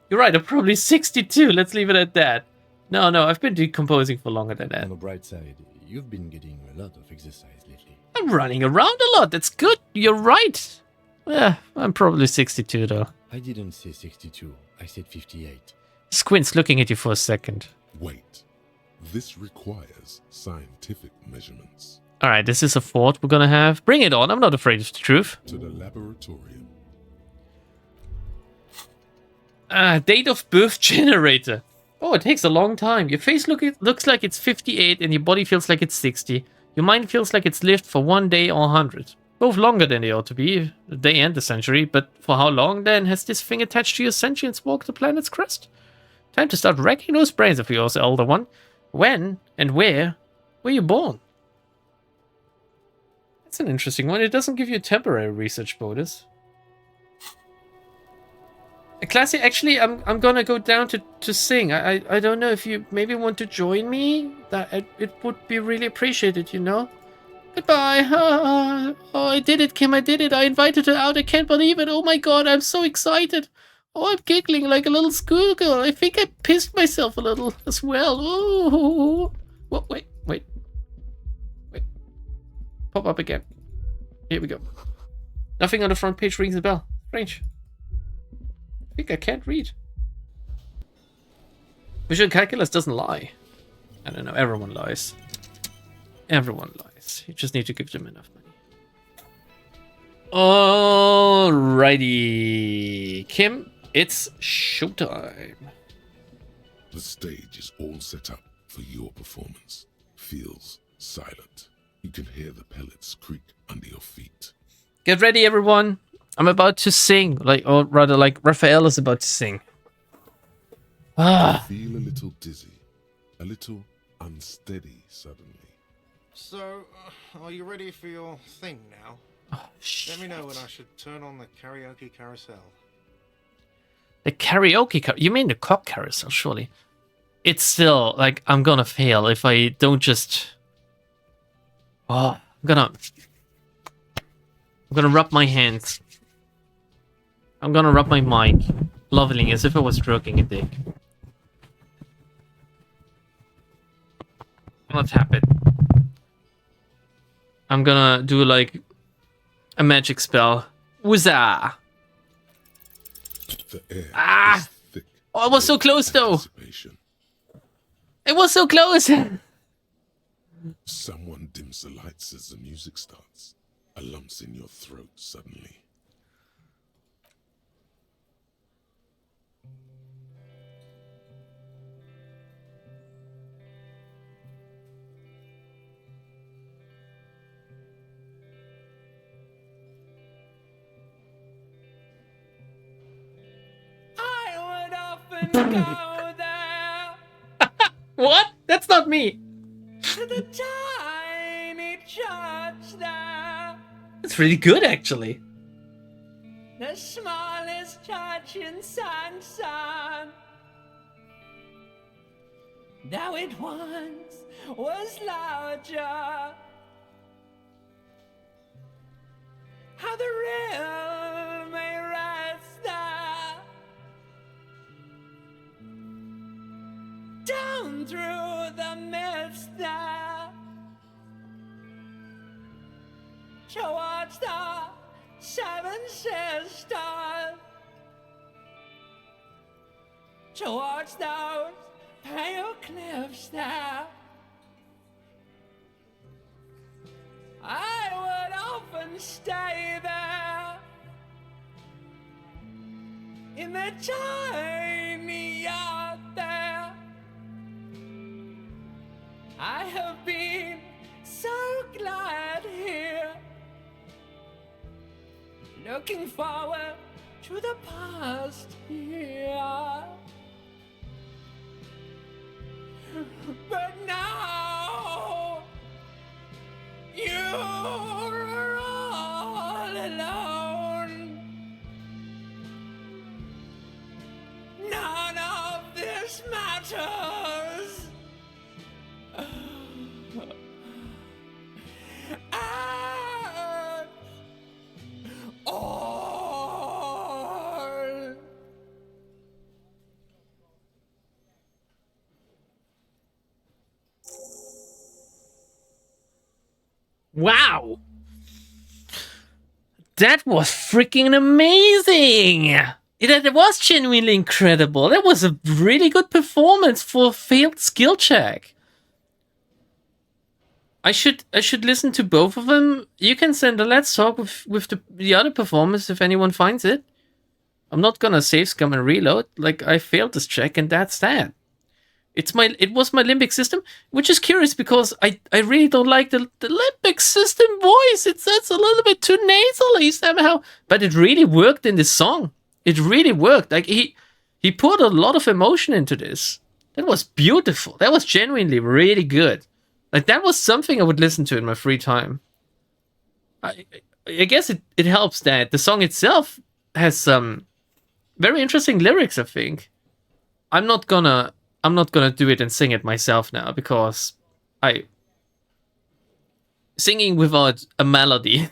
You're right, I'm probably 62. Let's leave it at that. No, I've been decomposing for longer than that. On the bright side, you've been getting a lot of exercise lately. I'm running around a lot. That's good. You're right. Yeah, I'm probably 62, though. I didn't say 62. I said 58. Squint's looking at you for a second. Wait. This requires scientific measurements. Alright, this is a fort we're gonna have. Bring it on. I'm not afraid of the truth. To the laboratorium. Date of birth generator. Oh, it takes a long time. Your face looks like it's 58 and your body feels like it's 60. Your mind feels like it's lived for 1 day or 100. Both longer than they ought to be, the day and the century. But for how long, then, has this thing attached to your sentience walked the planet's crest? Time to start racking those brains of yours, elder one. When and where were you born? That's an interesting one. It doesn't give you a temporary research bonus. Classy, actually, I'm gonna go down to sing. I don't know if you maybe want to join me. That it would be really appreciated, you know. Goodbye. Oh, I did it, Kim. I did it. I invited her out. I can't believe it. Oh my god, I'm so excited. Oh, I'm giggling like a little schoolgirl. I think I pissed myself a little as well. Oh, wait. Pop up again. Here we go. Nothing on the front page rings a bell. Strange. I think I can't read. Visual calculus doesn't lie. I don't know. Everyone lies. Everyone lies. You just need to give them enough money. Alrighty. Kim, it's showtime. The stage is all set up for your performance. Feels silent. You can hear the pellets creak under your feet. Get ready, everyone. I'm about to sing, or rather, Raphael is about to sing. You feel a little dizzy, a little unsteady suddenly. So, are you ready for your thing now? Oh, shit. Let me know when I should turn on the karaoke carousel. The karaoke you mean the cock carousel, surely. It's still, like, I'm gonna fail if I don't just... Oh, I'm gonna rub my hands. I'm gonna rub my mic, lovingly, as if I was stroking a dick. I'm gonna tap it. I'm gonna do, like, a magic spell. Wuzza! The air Ah! is thick. Oh, it was so close, though! Anticipation. It was so close! Someone dims the lights as the music starts. A lump's in your throat suddenly. I would often go there What? That's not me! to the tiny church there. It's really good, actually. The smallest church in Sanson. Though it once was larger. How the real may rest there. Down through the mist there. Towards the Seven Sisters. Towards those pale cliffs there. I would often stay there. In the tiny yard there. I have been so glad here. Looking forward to the past here. But now you're all alone. None of this matters. At all. Wow! That was freaking amazing! It was genuinely incredible. That was a really good performance for a failed skill check. I should listen to both of them. You can send a let's talk with the other performance if anyone finds it. I'm not gonna save scum and reload. Like, I failed this check and that's that. It was my limbic system, which is curious because I really don't like the limbic system voice. It's a little bit too nasally somehow, but it really worked in this song. It really worked. Like he put a lot of emotion into this. That was beautiful. That was genuinely really good. Like that was something I would listen to in my free time. I guess it helps that the song itself has some very interesting lyrics, I think. I'm not gonna do it and sing it myself now because singing without a melody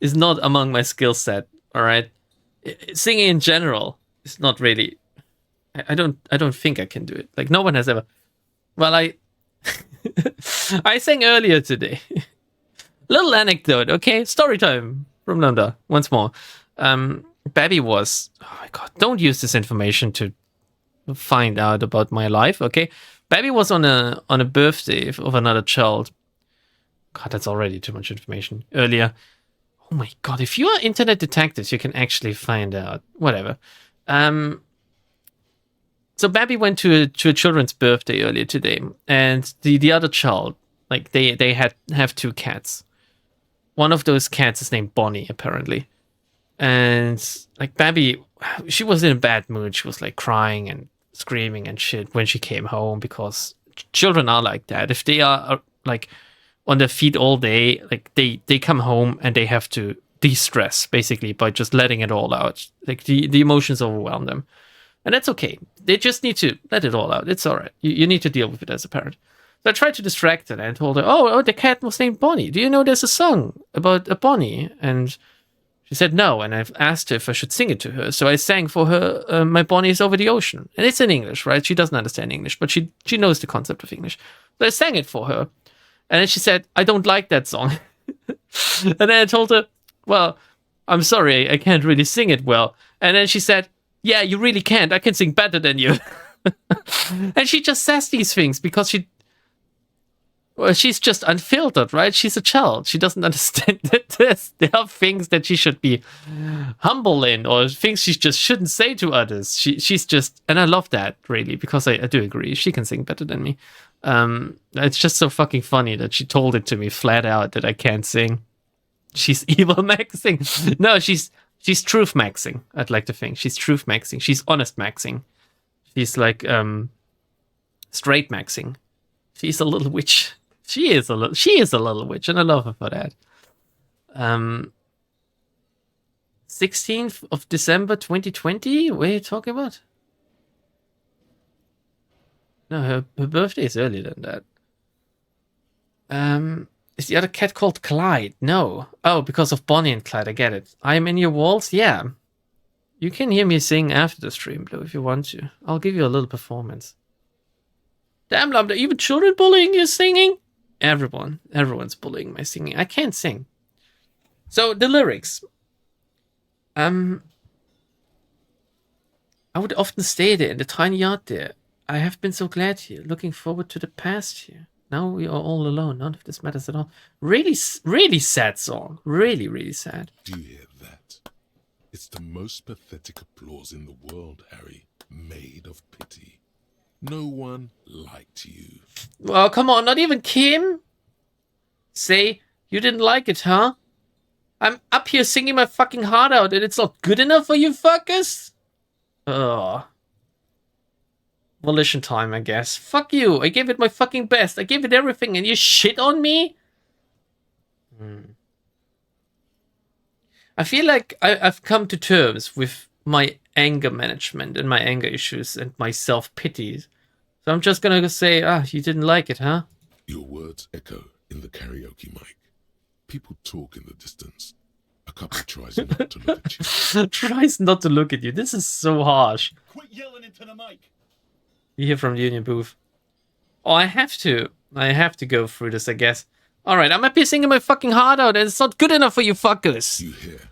is not among my skill set. All right, singing in general is not really. I don't think I can do it. Like no one has ever. Well, I sang earlier today. Little anecdote, okay? Story time from Lambda once more. Babby was. Oh my god! Don't use this information to find out about my life, okay? Babby was on a birthday of another child. God, that's already too much information. Earlier. Oh my god, if you are internet detectives, you can actually find out. Whatever. So Babby went to a children's birthday earlier today, and the other child, like they have two cats. One of those cats is named Bonnie, apparently. And like Babby, she was in a bad mood. She was like crying and screaming and shit when she came home because children are like that. If they are like on their feet all day. Like they come home and they have to de-stress basically by just letting it all out. Like the emotions overwhelm them. And that's okay. They just need to let it all out. It's all right. You need to deal with it as a parent. So I tried to distract her and told her, oh, the cat was named Bonnie. Do you know there's a song about a Bonnie? And she said no. And I've asked her if I should sing it to her. So I sang for her, My Bonnie is Over the Ocean. And it's in English, right? She doesn't understand English, but she knows the concept of English. So I sang it for her. And then she said, I don't like that song. And then I told her, well, I'm sorry, I can't really sing it well. And then she said, yeah, you really can't. I can sing better than you. And she just says these things because she's just unfiltered, right? She's a child. She doesn't understand that there are things that she should be humble in, or things she just shouldn't say to others. She's just, and I love that really, because I do agree. She can sing better than me. It's just so fucking funny that she told it to me flat out that I can't sing. She's evil maxing. No, she's truth maxing. I'd like to think she's truth maxing. She's honest maxing. She's like straight maxing. She's a little witch. She is a little witch, and I love her for that. 16th of December 2020. What are you talking about? No, her birthday is earlier than that. Is the other cat called Clyde? No. Oh, because of Bonnie and Clyde. I get it. I'm in your walls? Yeah. You can hear me sing after the stream, Blue, if you want to. I'll give you a little performance. Damn, Lambda, even children bullying your singing? Everyone's bullying my singing. I can't sing. So, the lyrics. I would often stay there in the tiny yard there. I have been so glad here, looking forward to the past here. Now we are all alone. None of this matters at all. Really, really sad song. Really, really sad. Do you hear that? It's the most pathetic applause in the world, Harry. Made of pity. No one liked you. Well, come on. Not even Kim? Say, you didn't like it, huh? I'm up here singing my fucking heart out and it's not good enough for you fuckers? Ugh. Volition time, I guess. Fuck you. I gave it my fucking best. I gave it everything and you shit on me? I feel like I've come to terms with my anger management and my anger issues and my self-pity. So I'm just gonna say, you didn't like it, huh? Your words echo in the karaoke mic. People talk in the distance. A couple tries not to look at you. Tries not to look at you. This is so harsh. Quit yelling into the mic. You hear from the Union booth. Oh, I have to go through this, I guess. Alright, I'm up here singing my fucking heart out and it's not good enough for you fuckers. You hear,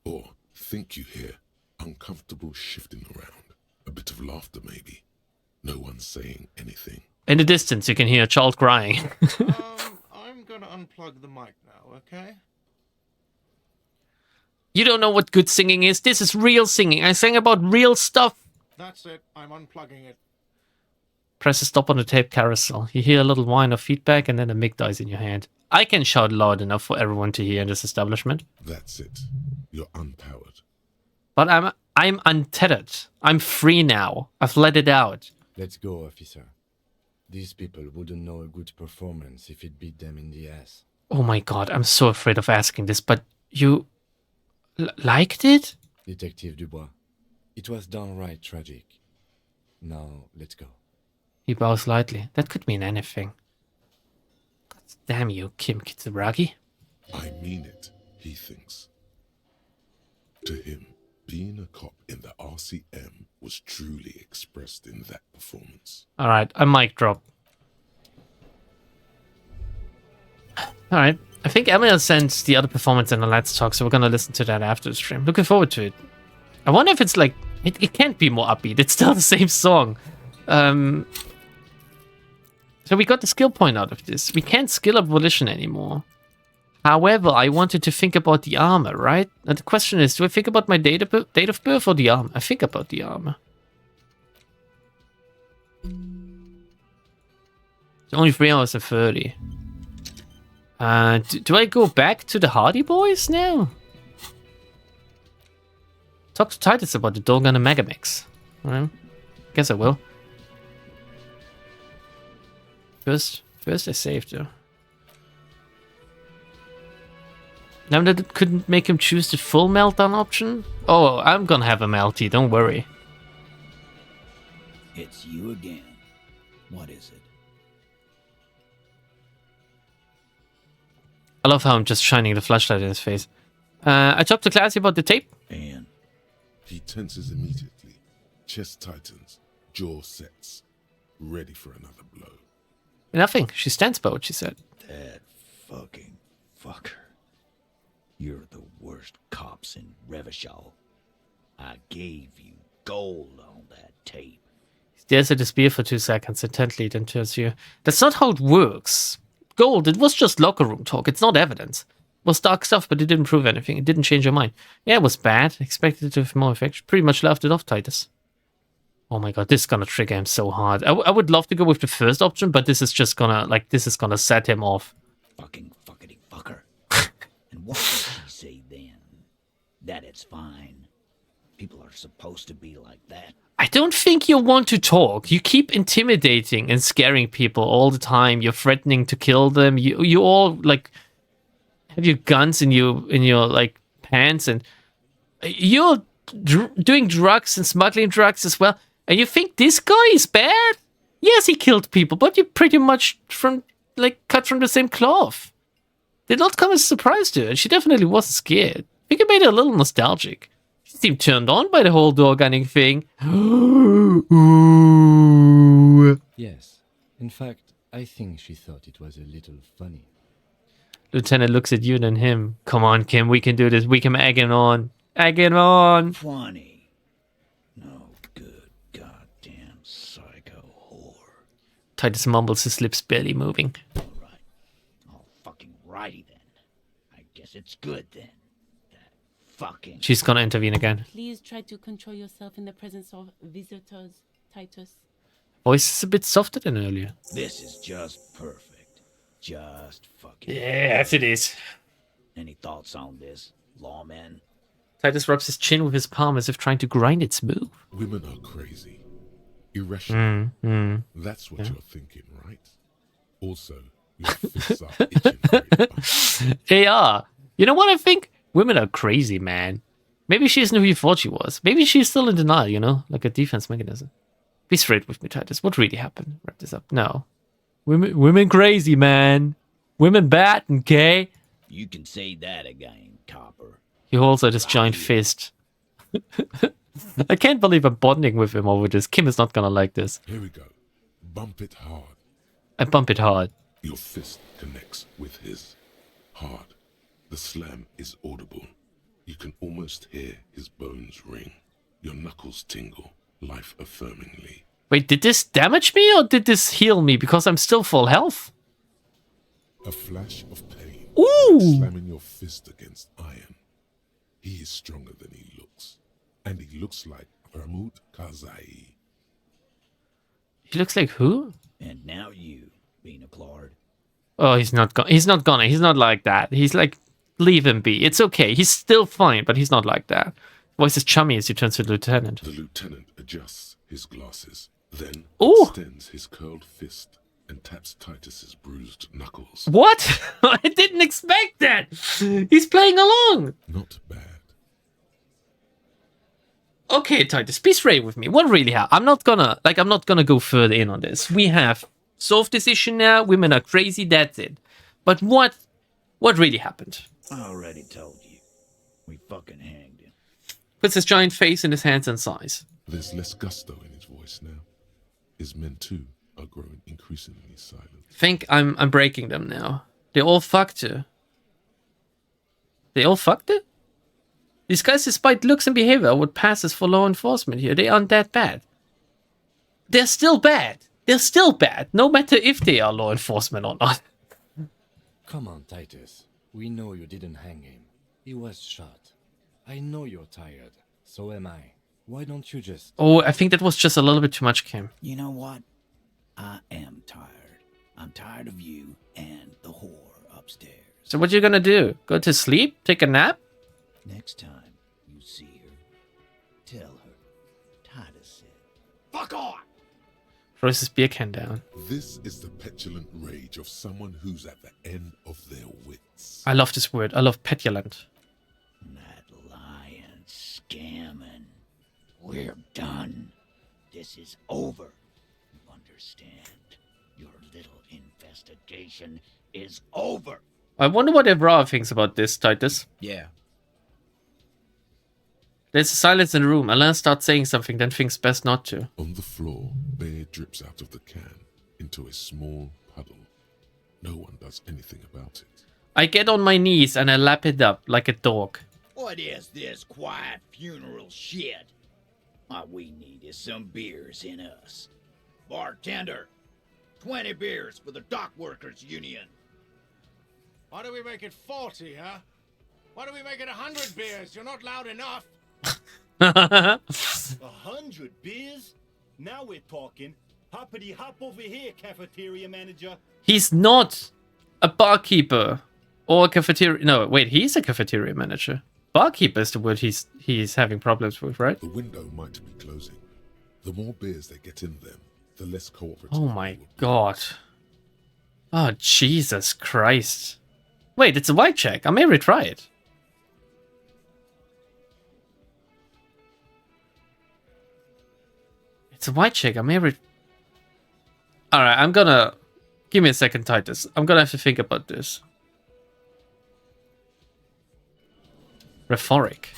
or think you hear, uncomfortable shifting around. A bit of laughter, maybe. No one's saying anything. In the distance, you can hear a child crying. I'm gonna unplug the mic now, okay? You don't know what good singing is. This is real singing. I sang about real stuff. That's it. I'm unplugging it. Press a stop on the tape carousel. You hear a little whine of feedback and then a mic dies in your hand. I can shout loud enough for everyone to hear in this establishment. That's it. You're unpowered. But I'm untethered. I'm free now. I've let it out. Let's go, officer. These people wouldn't know a good performance if it beat them in the ass. Oh my god, I'm so afraid of asking this, but you liked it? Detective Dubois, it was downright tragic. Now, let's go. He bows lightly. That could mean anything. God damn you, Kim Kitsuragi. I mean it, he thinks. To him, being a cop in the RCM was truly expressed in that performance. Alright, a mic drop. Alright, I think Emil sent the other performance in the Let's Talk, so we're gonna listen to that after the stream. Looking forward to it. I wonder if it's like... It can't be more upbeat. It's still the same song. So we got the skill point out of this. We can't skill up Volition anymore. However, I wanted to think about the armor, right? And the question is, do I think about my date of birth or the armor? I think about the armor. It's only 3 hours and 30. Do I go back to the Hardy Boys now? Talk to Titus about the Dolgan and Megamix. Well, guess I will. First I saved though. Lambda couldn't make him choose the full meltdown option? Oh, I'm gonna have a melty, don't worry. It's you again. What is it? I love how I'm just shining the flashlight in his face. I talked to Classy about the tape. And he tenses immediately. Chest tightens, jaw sets, ready for another blow. Nothing. She stands by what she said. that fucking fucker. You're the worst cops in Revachol. I gave you gold on that tape. He stares at his beer for 2 seconds intently, then turns to you. That's not how it works. Gold, it was just locker room talk. It's not evidence. It was dark stuff, but it didn't prove anything. It didn't change your mind. Yeah, it was bad. Expected it to have more effect. Pretty much laughed it off, Titus. Oh my god, this is gonna trigger him so hard. I would love to go with the first option, but this is just gonna, like, this is gonna set him off. Fucking fuckity fucker. And what did she say then? That it's fine. People are supposed to be like that. I don't think you want to talk. You keep intimidating and scaring people all the time. You're threatening to kill them. You all, like, have your guns in your like pants, and you're doing drugs and smuggling drugs as well. And you think this guy is bad? Yes, he killed people, but you're pretty much cut from the same cloth. Did not come as a surprise to her, and she definitely wasn't scared. I think it made her a little nostalgic. She seemed turned on by the whole door gunning thing. Yes. In fact, I think she thought it was a little funny. Lieutenant looks at you and him. Come on, Kim, we can do this. We can egg it on. Egg it on. Funny. No good goddamn psycho whore. Titus mumbles, his lips barely moving. Alright. All fucking righty then. I guess it's good then. That fucking... She's gonna intervene again. Please try to control yourself in the presence of visitors, Titus. Voice is a bit softer than earlier. This is just perfect. Just fucking... Yes, it is. Any thoughts on this, lawman? Titus rubs his chin with his palm as if trying to grind it smooth. Women are crazy. Irrational. That's what you're thinking, right? Also, your fists are itching very much. They are. You know what I think? Women are crazy, man. Maybe she isn't who you thought she was. Maybe she's still in denial, you know? Like a defense mechanism. Be straight with me, Titus. What really happened? Wrap this up. No. Women crazy, man. Women bad and gay. You can say that again, copper. He holds out his giant fist. I can't believe I'm bonding with him over this. Kim is not gonna like this. Here we go. Bump it hard. I bump it hard. Your fist connects with his. Hard. The slam is audible. You can almost hear his bones ring. Your knuckles tingle, life-affirmingly. Wait, did this damage me or did this heal me? Because I'm still full health. A flash of pain. Ooh! Like slamming your fist against iron. He is stronger than he looks. And he looks like Ramut Kazai. He looks like who? And now you, Bina Claude. Oh, he's not gonna. He's not like that. He's like, leave him be. It's okay. He's still fine, but he's not like that. Voice is chummy as he turns to the lieutenant. The lieutenant adjusts his glasses, then Ooh. extends his curled fist and taps Titus's bruised knuckles. What? I didn't expect that. He's playing along. Not bad. Okay, Titus, be straight with me. What really happened? I'm not gonna go further in on this. We have solved this issue now. Women are crazy. That's it. But what really happened? I already told you. We fucking hanged him. Puts his giant face in his hands and sighs. There's less gusto in his voice now. His men too are growing increasingly silent. Think I'm breaking them now. They all fucked her. They all fucked her? These guys, despite looks and behavior, would pass as for law enforcement here. They aren't that bad. They're still bad. They're still bad, no matter if they are law enforcement or not. Come on, Titus. We know you didn't hang him. He was shot. I know you're tired. So am I. Why don't you just... Oh, I think that was just a little bit too much, Kim. You know what? I am tired. I'm tired of you and the whore upstairs. So what you gonna do? Go to sleep? Take a nap? Next time you see her, tell her Titus said, "Fuck off!" Throws his beer can down. This is the petulant rage of someone who's at the end of their wits. I love this word. I love petulant. That lying, scamming. We're done. This is over. You understand? Your little investigation is over. I wonder what Evra thinks about this, Titus. Yeah. There's a silence in the room. Alain starts saying something, then thinks best not to. On the floor, beer drips out of the can into a small puddle. No one does anything about it. I get on my knees and I lap it up like a dog. What is this quiet funeral shit? What we need is some beers in us. Bartender, 20 beers for the Dock Workers Union. Why do we make it 40, huh? Why do we make it 100 beers? You're not loud enough. 100 beers? Now we're talking. Hoppity hop over here, cafeteria manager. He's not a barkeeper or a cafeteria. No, wait, he's a cafeteria manager. Barkeeper is the word he's having problems with, right? The window might be closing. The more beers they get in them, the less cooperative. Oh my god. Oh, Jesus Christ. Wait, it's a white check. I may retry it. It's a white check. I may Alright, I'm gonna... Give me a second, Titus. I'm gonna have to think about this. Rhetoric.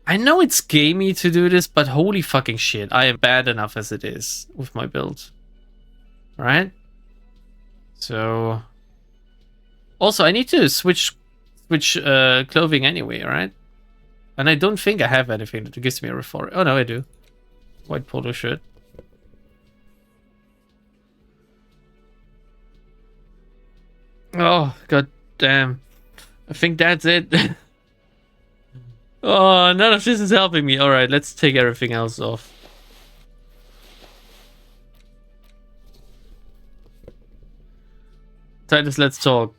I know it's gamey to do this, but holy fucking shit. I am bad enough as it is with my build. Alright? So... Also, I need to switch clothing anyway, right? And I don't think I have anything that gives me a rhetoric. Oh no, I do. White polo shirt. Oh, god damn. I think that's it. Oh, none of this is helping me. Alright, let's take everything else off. Titus, let's talk.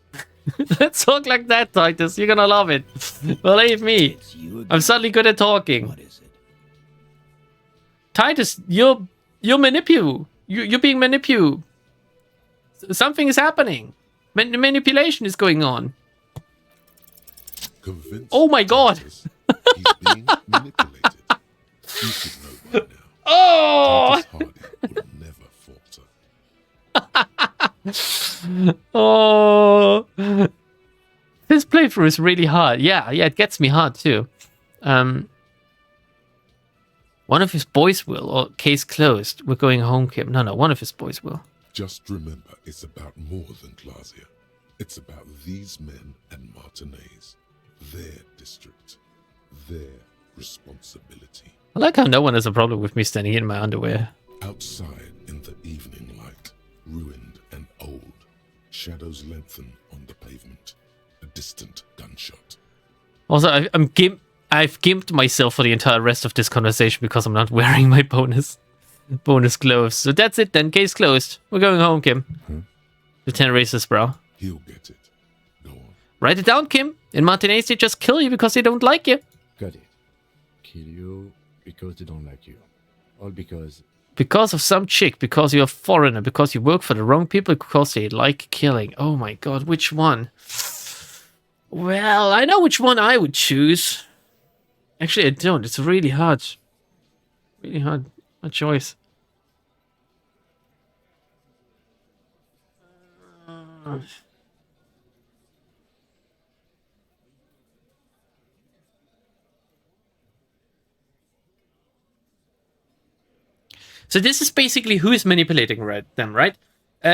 Let's talk like that, Titus. You're gonna love it. Believe me. I'm suddenly good at talking. What is it? Titus, you're manipulated. You're being manipulated. Something is happening. Manipulation is going on. Convinced oh my god. He's being manipulated. You should know by now. Oh! Titus Hardy will never falter. Oh, this playthrough is really hard. Yeah, it gets me hard too. One of his boys will, or case closed. We're going home, Kim. No, one of his boys will. Just remember, it's about more than Glasia. It's about these men and Martinez, their district, their responsibility. I like how no one has a problem with me standing in my underwear. Outside in the evening light, ruined and old, shadows lengthen on the pavement. A distant gunshot. Also, I've gimped myself for the entire rest of this conversation because I'm not wearing my bonus clothes. So that's it then. Case closed. We're going home, Kim. Lieutenant raises brow. He'll get it. Go on. Write it down, Kim. In Martinez, they just kill you because they don't like you. Got it. Kill you because they don't like you. All because... Because of some chick, because you're a foreigner, because you work for the wrong people, because they like killing. Oh my god, which one? Well, I know which one I would choose. Actually, I don't. It's really hard. Really hard. A choice. So this is basically who is manipulating them, right?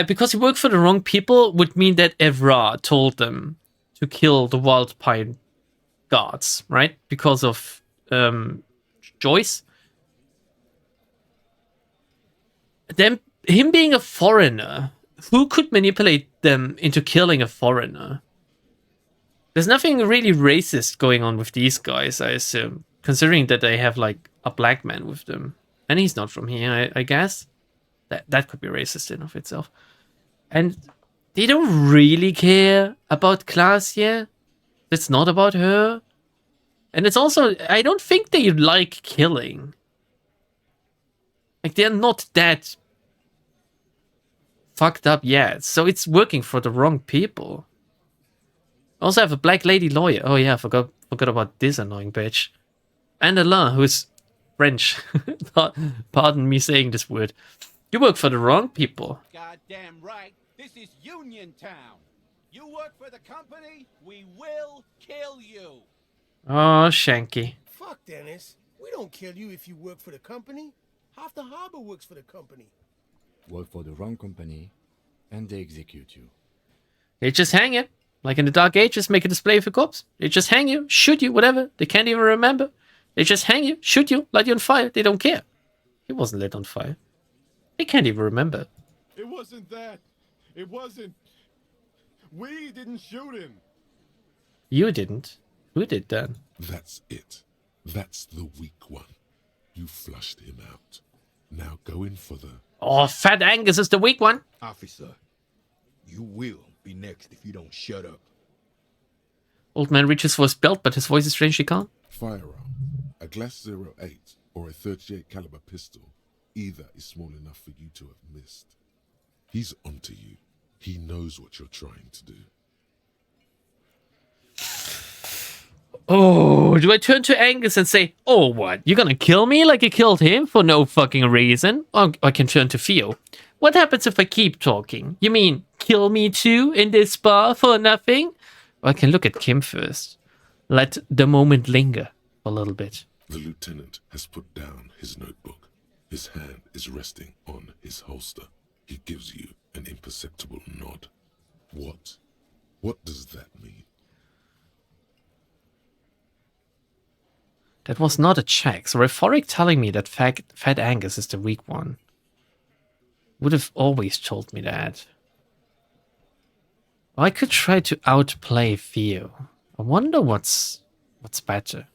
Because you work for the wrong people would mean that Evra told them to kill the Wild Pine guards, right? Because of Joyce. Then him being a foreigner, who could manipulate them into killing a foreigner? There's nothing really racist going on with these guys, I assume, considering that they have like a black man with them. And he's not from here, I guess. That could be racist in of itself. And they don't really care about Glasia. It's not about her. And it's also, I don't think they like killing. Like, they're not that fucked up yet. So it's working for the wrong people. I also have a black lady lawyer. Oh yeah, I forgot about this annoying bitch. And Alain, who's French. Pardon me saying this word. You work for the wrong people. Goddamn right. This is Union Town. You work for the company, we will kill you. Oh, Shanky. Fuck, Dennis. We don't kill you if you work for the company. Half the harbor works for the company. Work for the wrong company, and they execute you. They just hang you. Like in the Dark Ages, make a display of your corpse. They just hang you, shoot you, whatever. They can't even remember. They just hang you, shoot you, light you on fire. They don't care. He wasn't lit on fire. They can't even remember. It wasn't that. It wasn't. We didn't shoot him. You didn't. Who did then? That's it. That's the weak one. You flushed him out. Now go in for the... Oh, Fat Angus is the weak one. Officer, you will be next if you don't shut up. Old man reaches for his belt, but his voice is strangely calm. Firearm. A Glass 08 or a 38 caliber pistol. Either is small enough for you to have missed. He's onto you. He knows what you're trying to do. Oh, do I turn to Angus and say, oh, what? You're gonna kill me like you killed him for no fucking reason? Or I can turn to Theo. What happens if I keep talking? You mean, kill me too in this bar for nothing? Or I can look at Kim first. Let the moment linger a little bit. The lieutenant has put down his notebook. His hand is resting on his holster. He gives you an imperceptible nod. What? What does that mean? That was not a check, so rhetoric telling me that Fat Angus is the weak one would have always told me that. I could try to outplay Theo. I wonder what's better.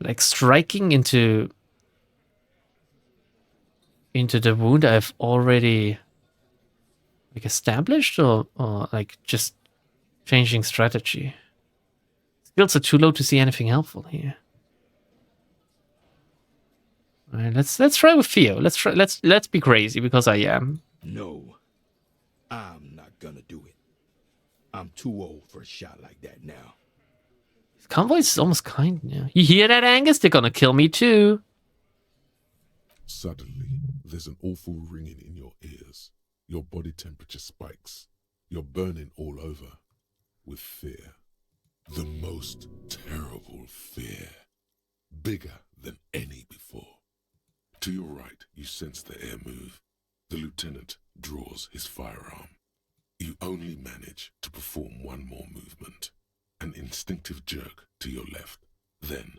Like striking into the wound I've already like established, or like just changing strategy. Skills are too low to see anything helpful here. All right, let's try with Theo. Let's be crazy because I am. No, I'm not gonna do it. I'm too old for a shot like that now. His convoy is almost kind now. You hear that, Angus? They're gonna kill me too. Suddenly, there's an awful ringing in your ears. Your body temperature spikes. You're burning all over with fear. The most terrible fear. Bigger than any before. To your right, you sense the air move. The lieutenant draws his firearm. You only manage to perform one more movement. An instinctive jerk to your left. Then,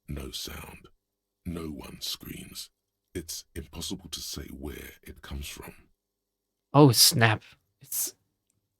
no sound. No one screams. It's impossible to say where it comes from. Oh, snap. It's...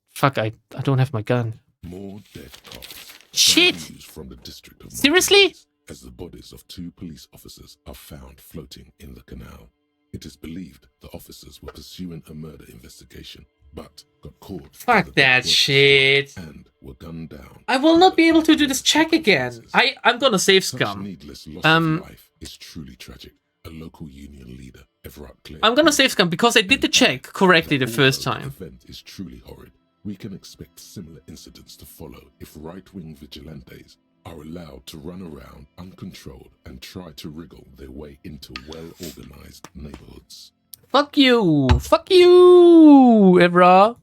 Fuck, I don't have my gun. More dead cops. Shit! From the district of Seriously? As the bodies of 2 police officers are found floating in the canal. It is believed the officers were pursuing a murder investigation, but got caught. Fuck that shit. And were gunned down. I will not be able to do this check again. I'm gonna save Scum. Needless loss of life is truly tragic. A local union leader, Everard Clay. I'm gonna save Scum because I did the check correctly the first time. The event is truly horrid. We can expect similar incidents to follow if right-wing vigilantes are allowed to run around uncontrolled and try to wriggle their way into well-organized neighborhoods. Fuck you! Fuck you, Evra!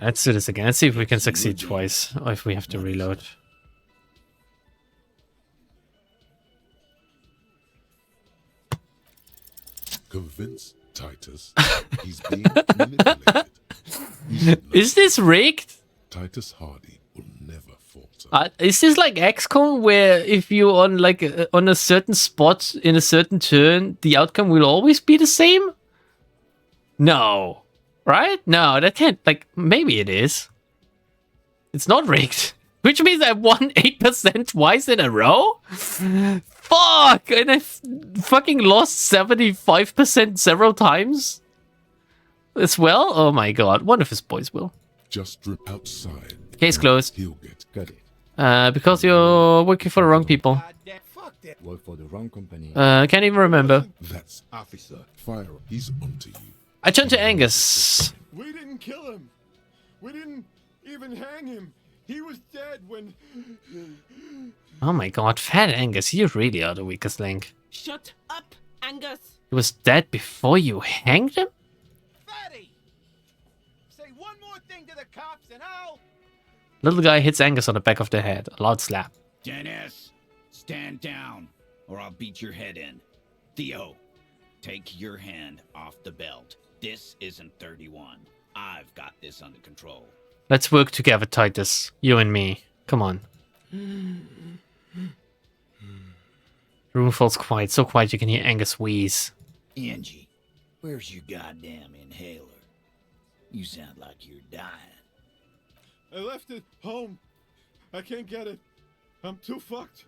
Let's do this again. Let's see if we can succeed twice, or if we have to reload. Convince Titus he's being manipulated. Is this rigged? Titus Hardy will never falter. Is this like XCOM, where if you're on like on a certain spot in a certain turn, the outcome will always be the same? No. Right? No, that can't, like, maybe it is. It's not rigged. Which means I won 8% twice in a row? Fuck! And I fucking lost 75% several times? as well? Oh my god, one of his boys will. Just drip outside. Case closed. He'll get Got it. Because you're working for the wrong people. Work for the wrong company. Can't even remember. That's Officer Fire. He's onto you. I turned to Angus. We didn't kill him. We didn't even hang him. He was dead when... Oh my god, Fat Angus, you really are the weakest link. Shut up, Angus. He was dead before you hanged him? Fatty! Say one more thing to the cops and I'll... Little guy hits Angus on the back of the head. A loud slap. Dennis, stand down, or I'll beat your head in. Theo, take your hand off the belt. This isn't 31. I've got this under control. Let's work together, Titus. You and me. Come on. The room falls quiet. So quiet you can hear Angus wheeze. Angie, where's your goddamn inhaler? You sound like you're dying. I left it home. I can't get it. I'm too fucked.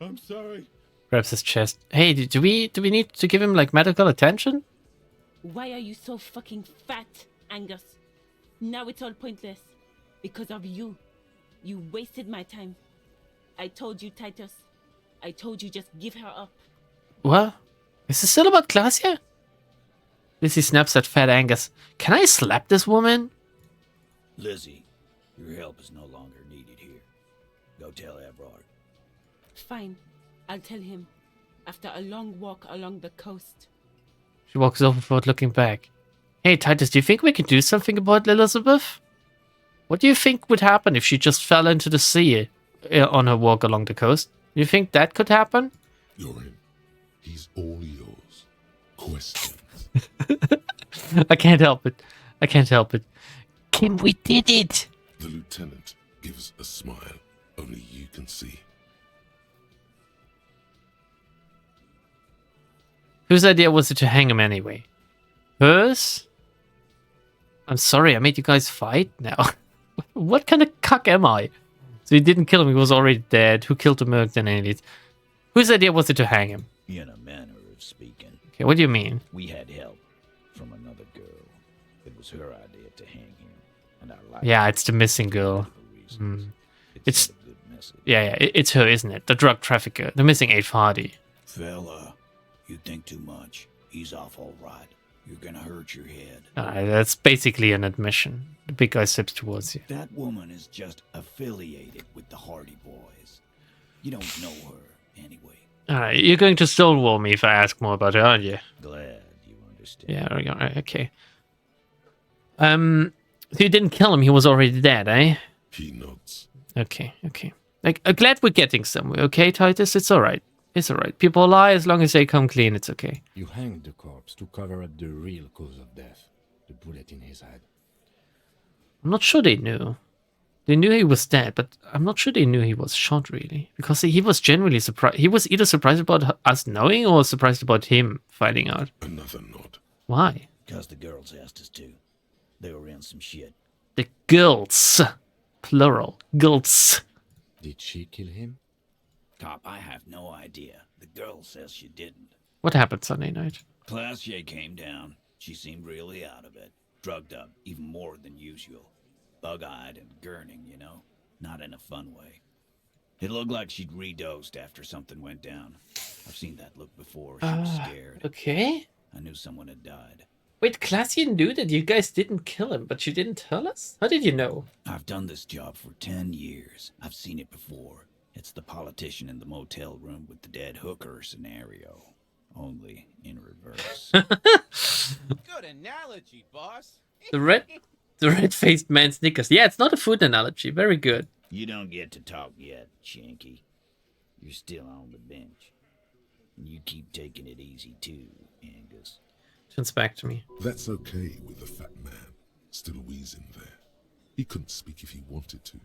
I'm sorry. Grabs his chest. Hey, do we need to give him like medical attention? Why are you so fucking fat, Angus? Now it's all pointless. Because of you. You wasted my time. I told you, Titus. I told you just give her up. What? Is this still about Glacia? Lizzie snaps at Fat Angus. Can I slap this woman? Lizzie, your help is no longer needed here. Go tell Everard. Fine. I'll tell him. After a long walk along the coast. She walks over without looking back. Hey, Titus, do you think we can do something about Elizabeth? What do you think would happen if she just fell into the sea on her walk along the coast? Do you think that could happen? You're in. He's all yours. Questions. I can't help it. I can't help it. Kim, we did it! The lieutenant gives a smile only you can see. Whose idea was it to hang him anyway? Hers? I'm sorry, I made you guys fight now. What kind of cuck am I? So he didn't kill him, he was already dead. Who killed the merc then anyways? Whose idea was it to hang him? In a manner of speaking. Okay, what do you mean? We had help from another girl. It was her idea to hang him. And I like Yeah, it's the missing girl. It's a good message. yeah, it's her, isn't it? The drug trafficker, the missing 8th Hardy. Fella, you think too much. He's off all right. You're gonna hurt your head. That's basically an admission. The big guy steps towards you. That woman is just affiliated with the Hardy Boys. You don't know her anyway. Alright, you're going to stonewall me if I ask more about her, aren't you? Glad you understand. Yeah, okay. So you didn't kill him, he was already dead, eh? He nods. Okay. Like, I'm glad we're getting somewhere, okay, Titus? It's alright. It's alright. People lie as long as they come clean, it's okay. You hanged the corpse to cover up the real cause of death. The bullet in his head. I'm not sure they knew. They knew he was dead, but I'm not sure they knew he was shot, really. Because he was genuinely surprised. He was either surprised about us knowing or surprised about him finding out. Another nod. Why? Because the girls asked us to. They were in some shit. The girls. Plural. Girls. Did she kill him? Cop, I have no idea. The girl says she didn't. What happened Sunday night? Glacier came down. She seemed really out of it. Drugged up, even more than usual. Bug-eyed and gurning, you know? Not in a fun way. It looked like she'd redosed after something went down. I've seen that look before. She was scared. Okay. I knew someone had died. Wait, Glacier knew that you guys didn't kill him, but you didn't tell us? How did you know? I've done this job for 10 years. I've seen it before. It's the politician in the motel room with the dead hooker scenario. Only in reverse. Good analogy, boss. The red-faced man snickers. Yeah, it's not a food analogy. Very good. You don't get to talk yet, Shanky. You're still on the bench. And you keep taking it easy too, Angus. Turns back to me. That's okay with the fat man still wheezing there. He couldn't speak if he wanted to.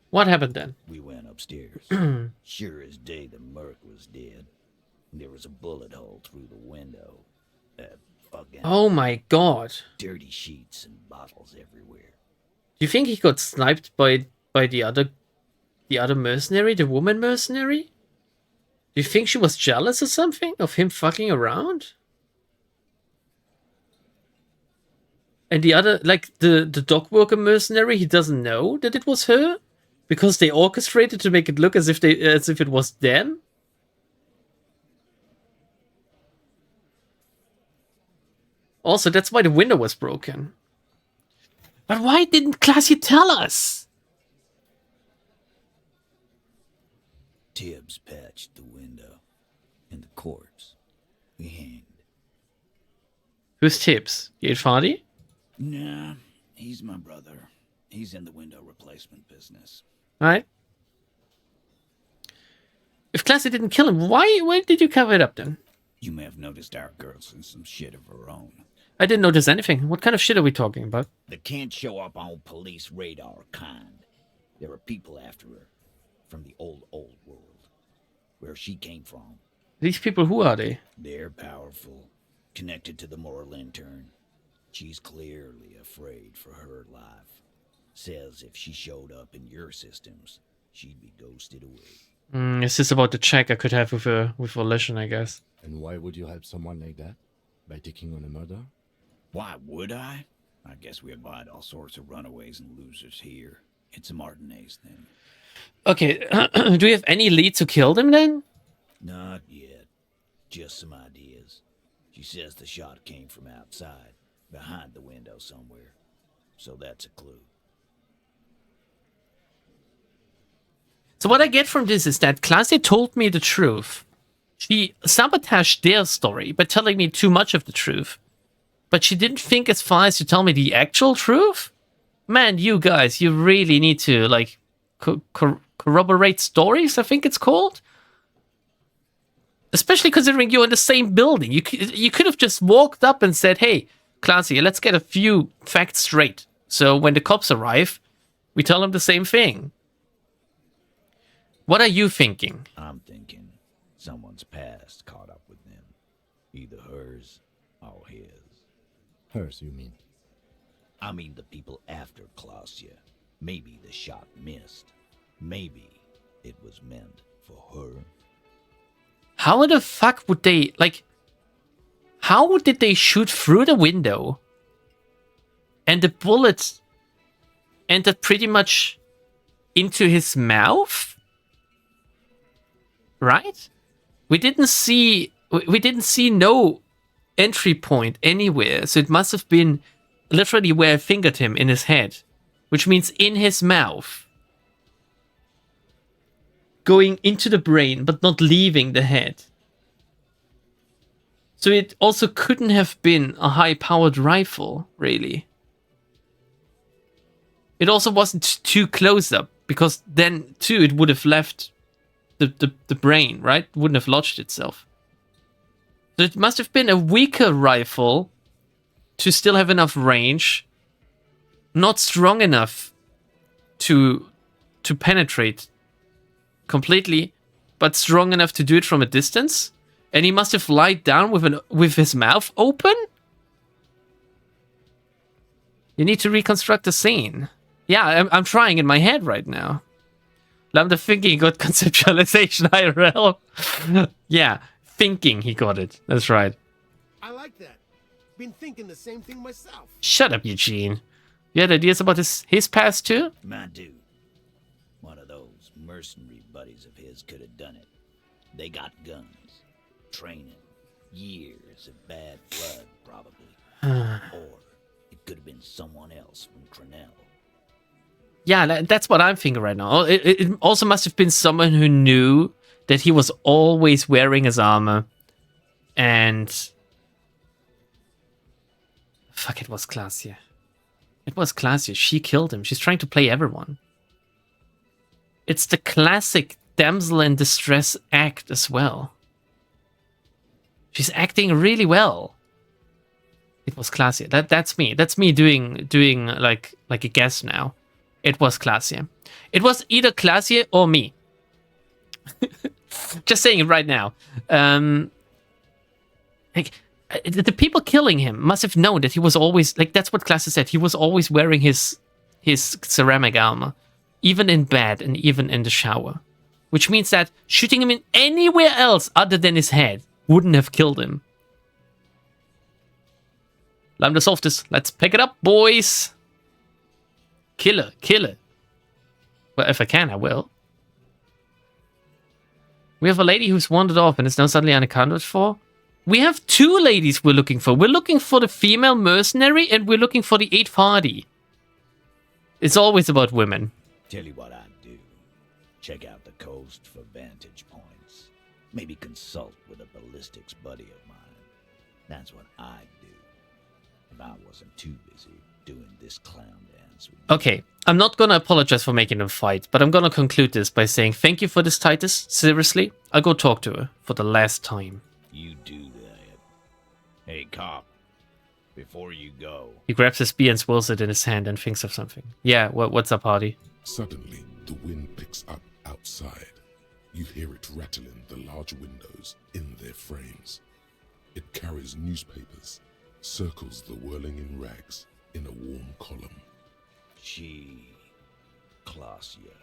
What happened then? We went upstairs. Sure as day the merc was dead. There was a bullet hole through the window. Fucking Oh my god. dirty sheets and bottles everywhere. Do you think he got sniped by the other mercenary, the woman mercenary? Do you think she was jealous or something of him fucking around? And the other, like the dock worker mercenary, he doesn't know that it was her because they orchestrated to make it look as if it was them. Also, that's why the window was broken. But why didn't Classy tell us? Tibbs patched the window, and the corpse we hanged. Who's Tibbs? Your father? Nah, he's my brother. He's in the window replacement business. Right. If Classy didn't kill him, why did you cover it up then? You may have noticed our girl's in some shit of her own. I didn't notice anything. What kind of shit are we talking about? They can't show up on police radar kind. There are people after her from the old world, where she came from. These people, who are they? They're powerful, connected to the Moral Intern. She's clearly afraid for her life. Says if she showed up in your systems, she'd be ghosted away. Is this about the check I could have with Volition, I guess? And why would you help someone like that? By taking on a murder? Why would I? I guess we avoid all sorts of runaways and losers here. It's a Martinez thing. Okay, do we have any leads who killed him then? Not yet. Just some ideas. She says the shot came from outside, behind the window somewhere. So that's a clue. So what I get from this is that Classy told me the truth. She sabotaged their story by telling me too much of the truth. But she didn't think as far as to tell me the actual truth? Man, you guys, you really need to, like, corroborate stories, I think it's called? Especially considering you're in the same building. You could have just walked up and said, hey, Classy, let's get a few facts straight. So when the cops arrive, we tell them the same thing. What are you thinking? I'm thinking someone's past caught up with them. Either hers or his. Hers, you mean? I mean the people after Klausya. Maybe the shot missed. Maybe it was meant for her. How the fuck would they, like... How did they shoot through the window? And the bullet entered pretty much into his mouth? Right? We didn't see no entry point anywhere, so it must have been literally where I fingered him, in his head, which means in his mouth, going into the brain but not leaving the head. So it also couldn't have been a high-powered rifle, really. It also wasn't too close up, because then too it would have left the brain, right? Wouldn't have lodged itself. So it must have been a weaker rifle to still have enough range, not strong enough to penetrate completely, but strong enough to do it from a distance. And he must have lied down with his mouth open. You need to reconstruct the scene. Yeah, I'm trying in my head right now. Lambda thinking he got conceptualization IRL. Yeah. Thinking he got it. That's right. I like that. Been thinking the same thing myself. Shut up, Eugene. You had ideas about his past too? My dude. One of those mercenary buddies of his could have done it. They got guns, training, years of bad blood, probably. Or it could have been someone else from Crenell. Yeah, that's what I'm thinking right now. It also must have been someone who knew that he was always wearing his armor. And... Fuck, it was Klaasje. It was Klaasje. She killed him. She's trying to play everyone. It's the classic damsel in distress act as well. She's acting really well. It was Klaasje. That's me. That's me doing like a guess now. It was Klaasje. It was either Klaasje or me. Just saying it right now. Like the people killing him must have known that he was always, like, that's what Klaasje said. He was always wearing his ceramic armor, even in bed and even in the shower, which means that shooting him in anywhere else other than his head wouldn't have killed him. Lambda solved this. Let's pick it up, boys. Kill it. Well, if I can, I will. We have a lady who's wandered off and is now suddenly unaccounted for. We have 2 ladies we're looking for. We're looking for the female mercenary and we're looking for the 8th party. It's always about women. Tell you what I'd do. Check out the coast for vantage points. Maybe consult with a ballistics buddy of mine. That's what I'd do. If I wasn't too busy doing this clown dance with you. Okay, I'm not gonna apologize for making them fight, but I'm gonna conclude this by saying thank you for this, Titus. Seriously, I'll go talk to her for the last time. You do that. Hey, cop. Before you go. He grabs his spear and swirls it in his hand and thinks of something. Yeah, what's up, Hardy? Suddenly, the wind picks up outside. You hear it rattling the large windows in their frames. It carries newspapers, circles the whirling in rags in a warm column. She, Clausia,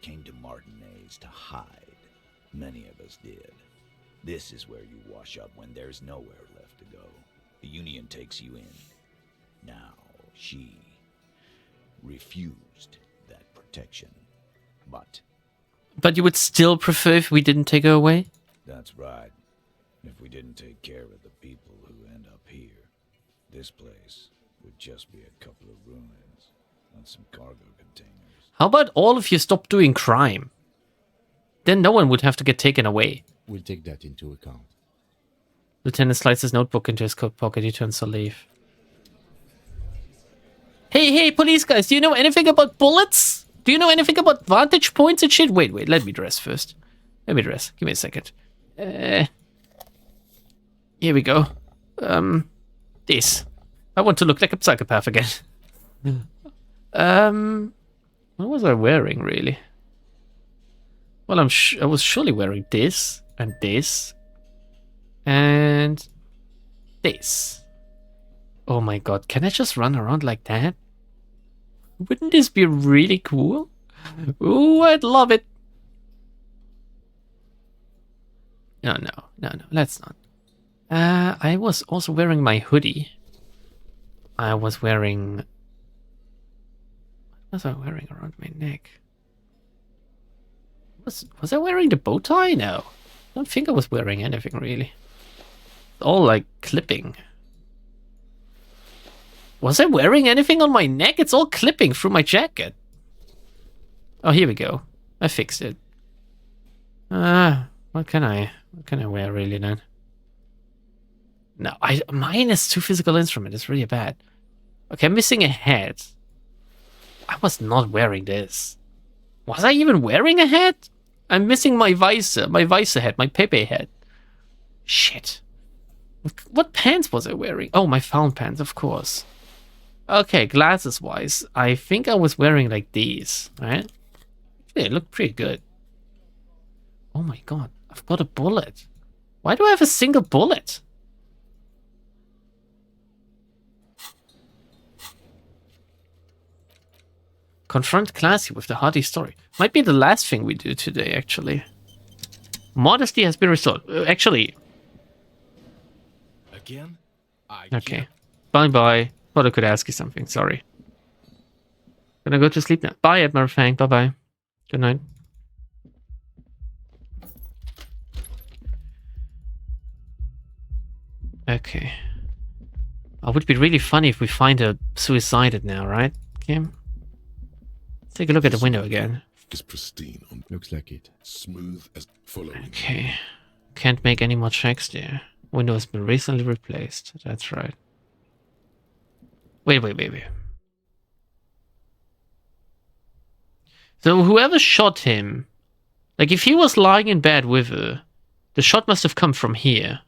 came to Martinez to hide. Many of us did. This is where you wash up when there's nowhere left to go. The Union takes you in. Now, she refused that protection. But you would still prefer if we didn't take her away? That's right. If we didn't take care of the people who end up here, this place would just be a couple of ruins and some cargo containers. How about all of you stop doing crime? Then no one would have to get taken away. We'll take that into account. Lieutenant slides his notebook into his coat pocket. He turns to leave. Hey, police guys, do you know anything about bullets? Do you know anything about vantage points and shit? Wait, let me dress first. Give me a second. Here we go. This. I want to look like a psychopath again. What was I wearing, really? Well, I was surely wearing this, and this, and this. Oh my god, can I just run around like that? Wouldn't this be really cool? Ooh, I'd love it. No, let's not. I was also wearing my hoodie. I was wearing... What was I wearing around my neck? Was I wearing the bow tie? No. I don't think I was wearing anything, really. It's all like clipping. Was I wearing anything on my neck? It's all clipping through my jacket. Oh, here we go. I fixed it. What can I wear, really, then? No, mine is too physical instrument. It's really bad. Okay, I'm missing a head. I was not wearing this. Was I even wearing a hat? I'm missing my visor head, my Pepe head. Shit. What pants was I wearing? Oh, my found pants, of course. Okay, glasses-wise, I think I was wearing like these, right? They look pretty good. Oh my god, I've got a bullet. Why do I have a single bullet? Confront Classy with the Hardy story. Might be the last thing we do today, actually. Modesty has been restored. Actually. Again? Okay. Bye-bye. Thought I could ask you something. Sorry. Gonna go to sleep now. Bye, Admiral Fang. Bye-bye. Good night. Okay. It would be really funny if we find her suicided now, right, Kim? Take a look at the window again. Is pristine on. Looks like it. Smooth as following. Okay. Can't make any more checks there. Window has been recently replaced. That's right. Wait. So whoever shot him, like if he was lying in bed with her, the shot must have come from here.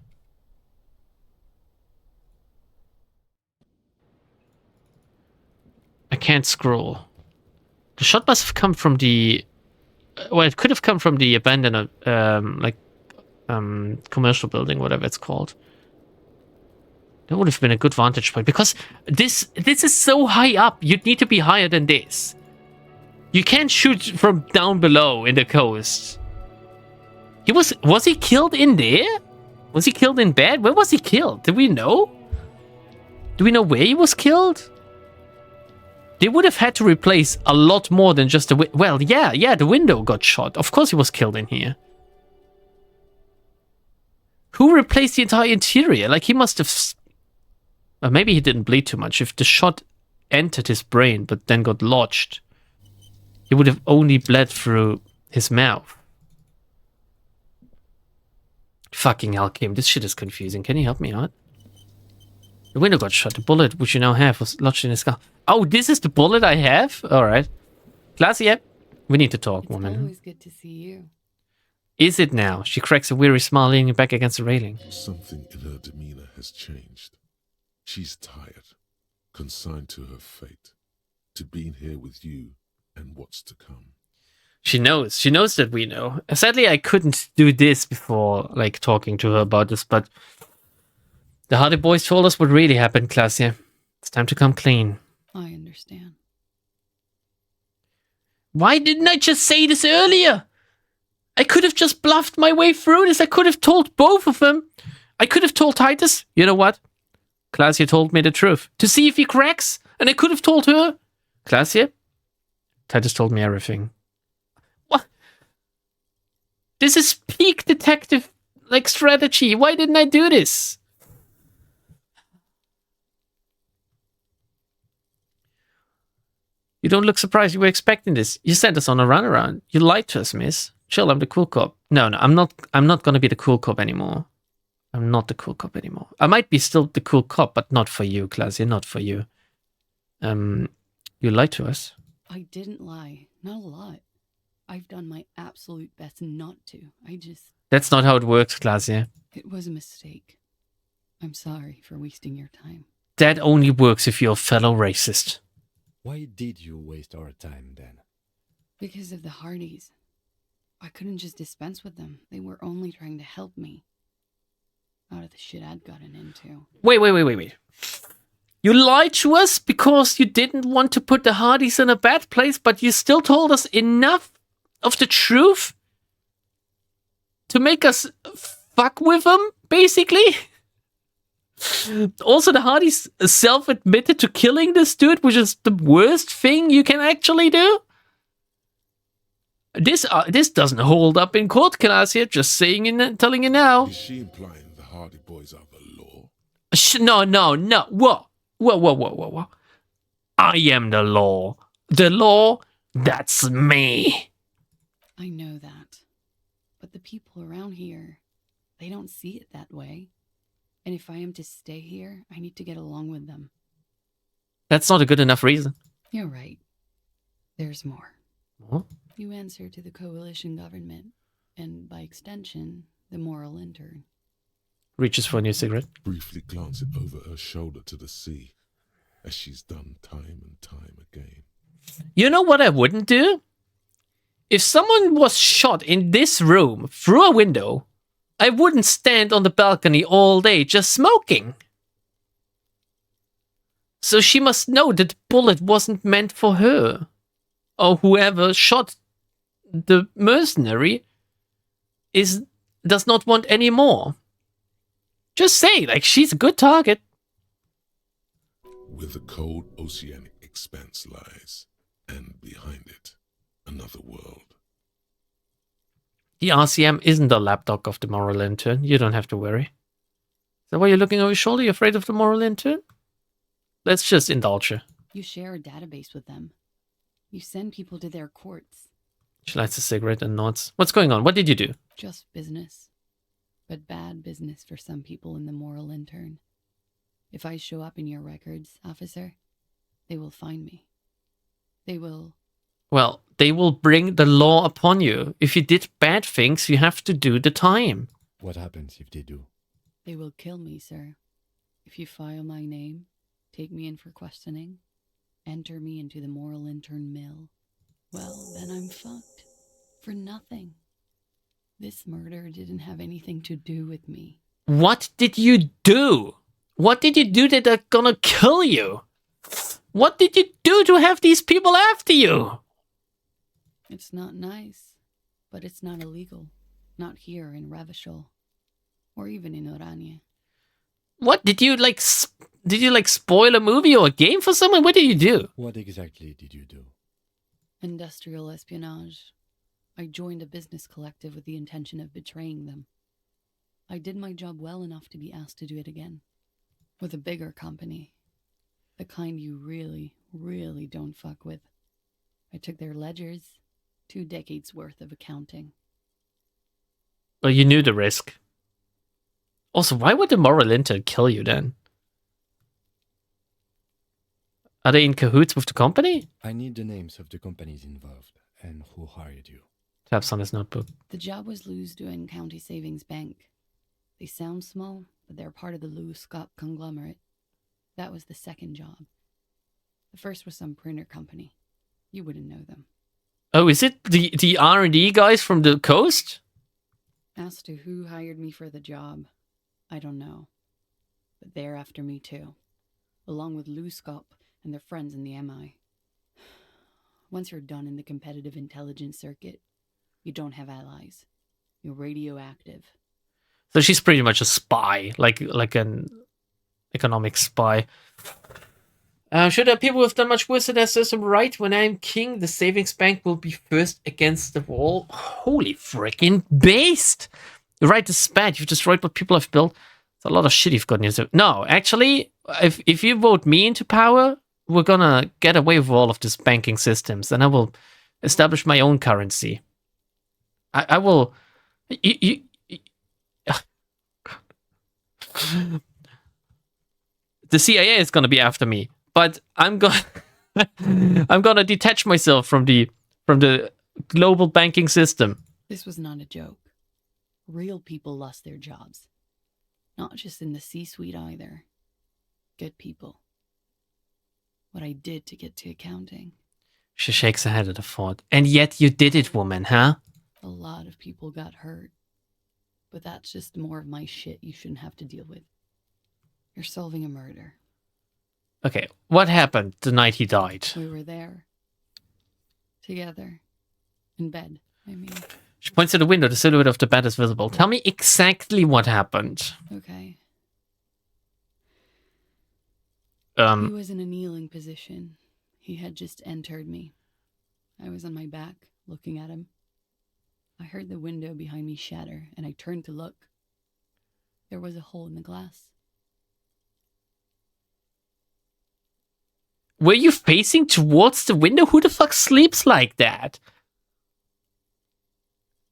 I can't scroll. The shot must have come from the... Well, it could have come from the abandoned, commercial building, whatever it's called. That would have been a good vantage point, because this is so high up. You'd need to be higher than this. You can't shoot from down below in the coast. Was he killed in there? Was he killed in bed? Where was he killed? Do we know? Do we know where he was killed? They would have had to replace a lot more than just the well, yeah, the window got shot. Of course he was killed in here. Who replaced the entire interior? Like, he must have... Well, maybe he didn't bleed too much. If the shot entered his brain but then got lodged, he would have only bled through his mouth. Fucking hell, Kim. This shit is confusing. Can you help me out? The window got shot. The bullet, which you now have, was lodged in his skull. Oh, this is the bullet I have? Alright. Glacier, we need to talk, woman. It's always good to see you. Is it now? She cracks a weary smile, leaning back against the railing. Something in her demeanor has changed. She's tired, consigned to her fate, to being here with you and what's to come. She knows. She knows that we know. Sadly, I couldn't do this before, like, talking to her about this, but the Hardy Boys told us what really happened, Glacier. It's time to come clean. I understand. Why didn't I just say this earlier? I could have just bluffed my way through this. I could have told both of them. I could have told Titus, you know what? Glacier told me the truth. To see if he cracks. And I could have told her. Glacier? Titus told me everything. What? This is peak detective, like, strategy. Why didn't I do this? You don't look surprised. You were expecting this. You sent us on a runaround. You lied to us, miss. Chill, I'm the cool cop. No, I'm not gonna be the cool cop anymore. I'm not the cool cop anymore. I might be still the cool cop, but not for you, Glacier, not for you. You lied to us. I didn't lie. Not a lot. I've done my absolute best not to. That's not how it works, Glacier. It was a mistake. I'm sorry for wasting your time. That only works if you're a fellow racist. Why did you waste our time then? Because of the Hardys. I couldn't just dispense with them. They were only trying to help me out of the shit I'd gotten into. Wait. You lied to us because you didn't want to put the Hardys in a bad place, but you still told us enough of the truth to make us fuck with them, basically? Also, the Hardys self-admitted to killing this dude, which is the worst thing you can actually do. This doesn't hold up in court, Glacier. Just telling you now. Is she implying the Hardy Boys are the law? No. Whoa. I am the law. The law, that's me. I know that. But the people around here, they don't see it that way. And if I am to stay here, I need to get along with them. That's not a good enough reason. You're right. There's more. What? You answer to the coalition government, and by extension, the moral intern. Reaches for a new cigarette. Briefly glancing over her shoulder to the sea, as she's done time and time again. You know what I wouldn't do? If someone was shot in this room through a window, I wouldn't stand on the balcony all day just smoking. So she must know that the bullet wasn't meant for her. Or whoever shot the mercenary does not want any more. Just say, like, she's a good target. Where the cold oceanic expanse lies, and behind it, another world. The RCM isn't the lapdog of the moral intern. You don't have to worry. Is that why you're looking over your shoulder? You're afraid of the moral intern? Let's just indulge her. You share a database with them. You send people to their courts. She lights a cigarette and nods. What's going on? What did you do? Just business. But bad business for some people in the moral intern. If I show up in your records, officer, they will find me. They will... Well, they will bring the law upon you. If you did bad things, you have to do the time. What happens if they do? They will kill me, sir. If you file my name, take me in for questioning, enter me into the moral intern mill, well, then I'm fucked. For nothing. This murder didn't have anything to do with me. What did you do? What did you do that are gonna kill you? What did you do to have these people after you? It's not nice, but it's not illegal. Not here in Revachol, or even in Orania. What did you like? Did you like spoil a movie or a game for someone? What did you do? What exactly did you do? Industrial espionage. I joined a business collective with the intention of betraying them. I did my job well enough to be asked to do it again. With a bigger company. The kind you really, really don't fuck with. I took their ledgers, 2 decades worth of accounting. Well, you knew the risk. Also, why would the moral intern kill you then? Are they in cahoots with the company? I need the names of the companies involved and who hired you. Taps on his notebook. The job was Lou's doing County Savings Bank. They sound small, but they're part of the Lou Scott conglomerate. That was the second job. The first was some printer company. You wouldn't know them. Oh, is it the R&D guys from the coast? As to who hired me for the job, I don't know. But they're after me too. Along with Lou Scott and their friends in the MI. Once you're done in the competitive intelligence circuit, you don't have allies. You're radioactive. So she's pretty much a spy, like an economic spy. Should the people who've done much worse in their system right? When I'm king, the savings bank will be first against the wall. Holy freaking beast! You're right, this is bad. You've destroyed what people have built. It's a lot of shit you've gotten into. No, actually, if you vote me into power, we're gonna get away with all of these banking systems, and I will establish my own currency. I will... The CIA is gonna be after me, but I'm gonna detach myself from the global banking system. This was not a joke. Real people lost their jobs. Not just in the C-suite either. Good people. What I did to get to accounting. She shakes her head at the thought. And yet you did it, woman, huh? A lot of people got hurt. But that's just more of my shit you shouldn't have to deal with. You're solving a murder. Okay, what happened the night he died? We were there. Together. In bed, I mean. She points to the window. The silhouette of the bed is visible. Tell me exactly what happened. Okay. He was in a kneeling position. He had just entered me. I was on my back, looking at him. I heard the window behind me shatter, and I turned to look. There was a hole in the glass. Were you facing towards the window? Who the fuck sleeps like that?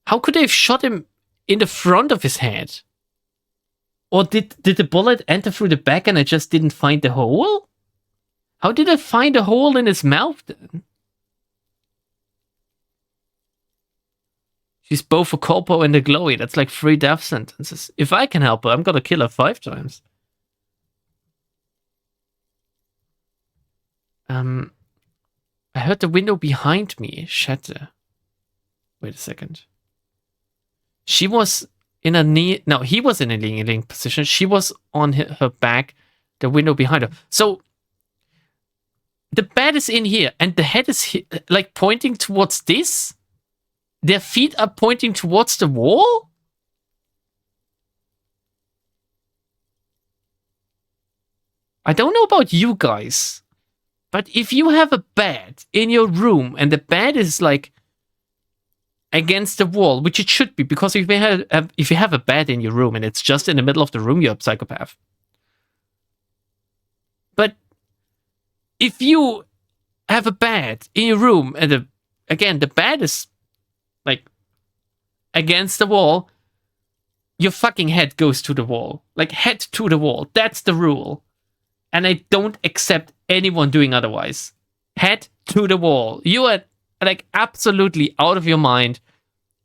How could they have shot him in the front of his head? Or did the bullet enter through the back and I just didn't find the hole? How did I find a hole in his mouth then? She's both a corpo and a glowy. That's like 3 death sentences. If I can help her, I'm gonna kill her 5 times. I heard the window behind me shatter. Wait a second. She was in a knee. No, he was in a kneeling position. She was on her back, the window behind her. So the bed is in here, and the head is like pointing towards this. Their feet are pointing towards the wall. I don't know about you guys, but if you have a bed in your room and the bed is like against the wall, which it should be, because if you have a bed in your room and it's just in the middle of the room, you're a psychopath. But if you have a bed in your room and the bed is like against the wall, your fucking head goes to the wall. Like head to the wall. That's the rule. And I don't accept anyone doing otherwise. Head to the wall. You are like absolutely out of your mind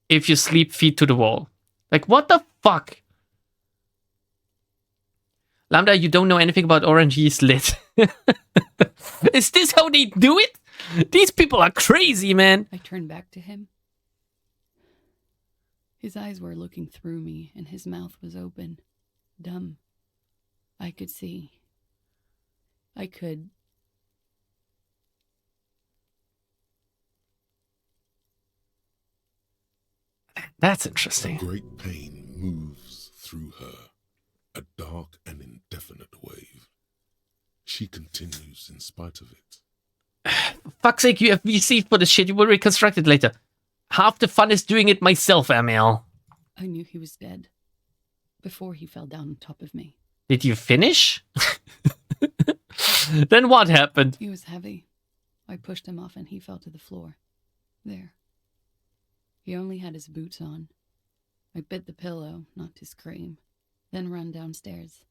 if you sleep feet to the wall. Like, what the fuck? Lambda, you don't know anything about Orange Yeast Lit. Is this how they do it? These people are crazy, man. I turned back to him. His eyes were looking through me, and his mouth was open. Dumb. I could see. I could. That's interesting. A great pain moves through her. A dark and indefinite wave. She continues in spite of it. For fuck's sake, you have VC for the shit. You will reconstruct it later. Half the fun is doing it myself, ML. I knew he was dead before he fell down on top of me. Did you finish? Then what happened? He was heavy. I pushed him off and he fell to the floor. There. He only had his boots on. I bit the pillow, not to scream, then ran downstairs.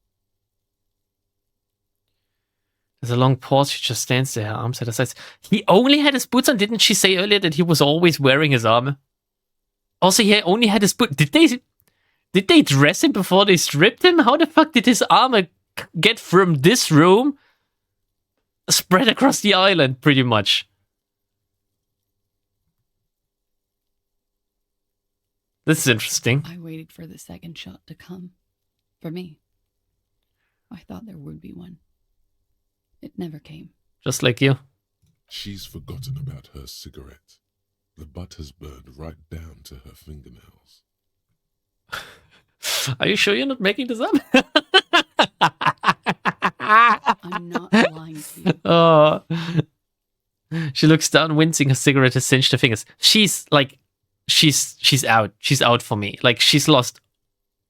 There's a long pause. She just stands there, her arms at her sides. He only had his boots on. Didn't she say earlier that he was always wearing his armor? Also, he only had his boots. Did they dress him before they stripped him? How the fuck did his armor get from this room spread across the island, pretty much? This is interesting. I waited for the second shot to come. For me. I thought there would be one. It never came. Just like you. She's forgotten about her cigarette. The butt has burned right down to her fingernails. Are you sure you're not making this up? I'm not lying to you. Oh. She looks down, wincing. Her cigarette has singed her fingers. She's out. She's out for me. Like, she's lost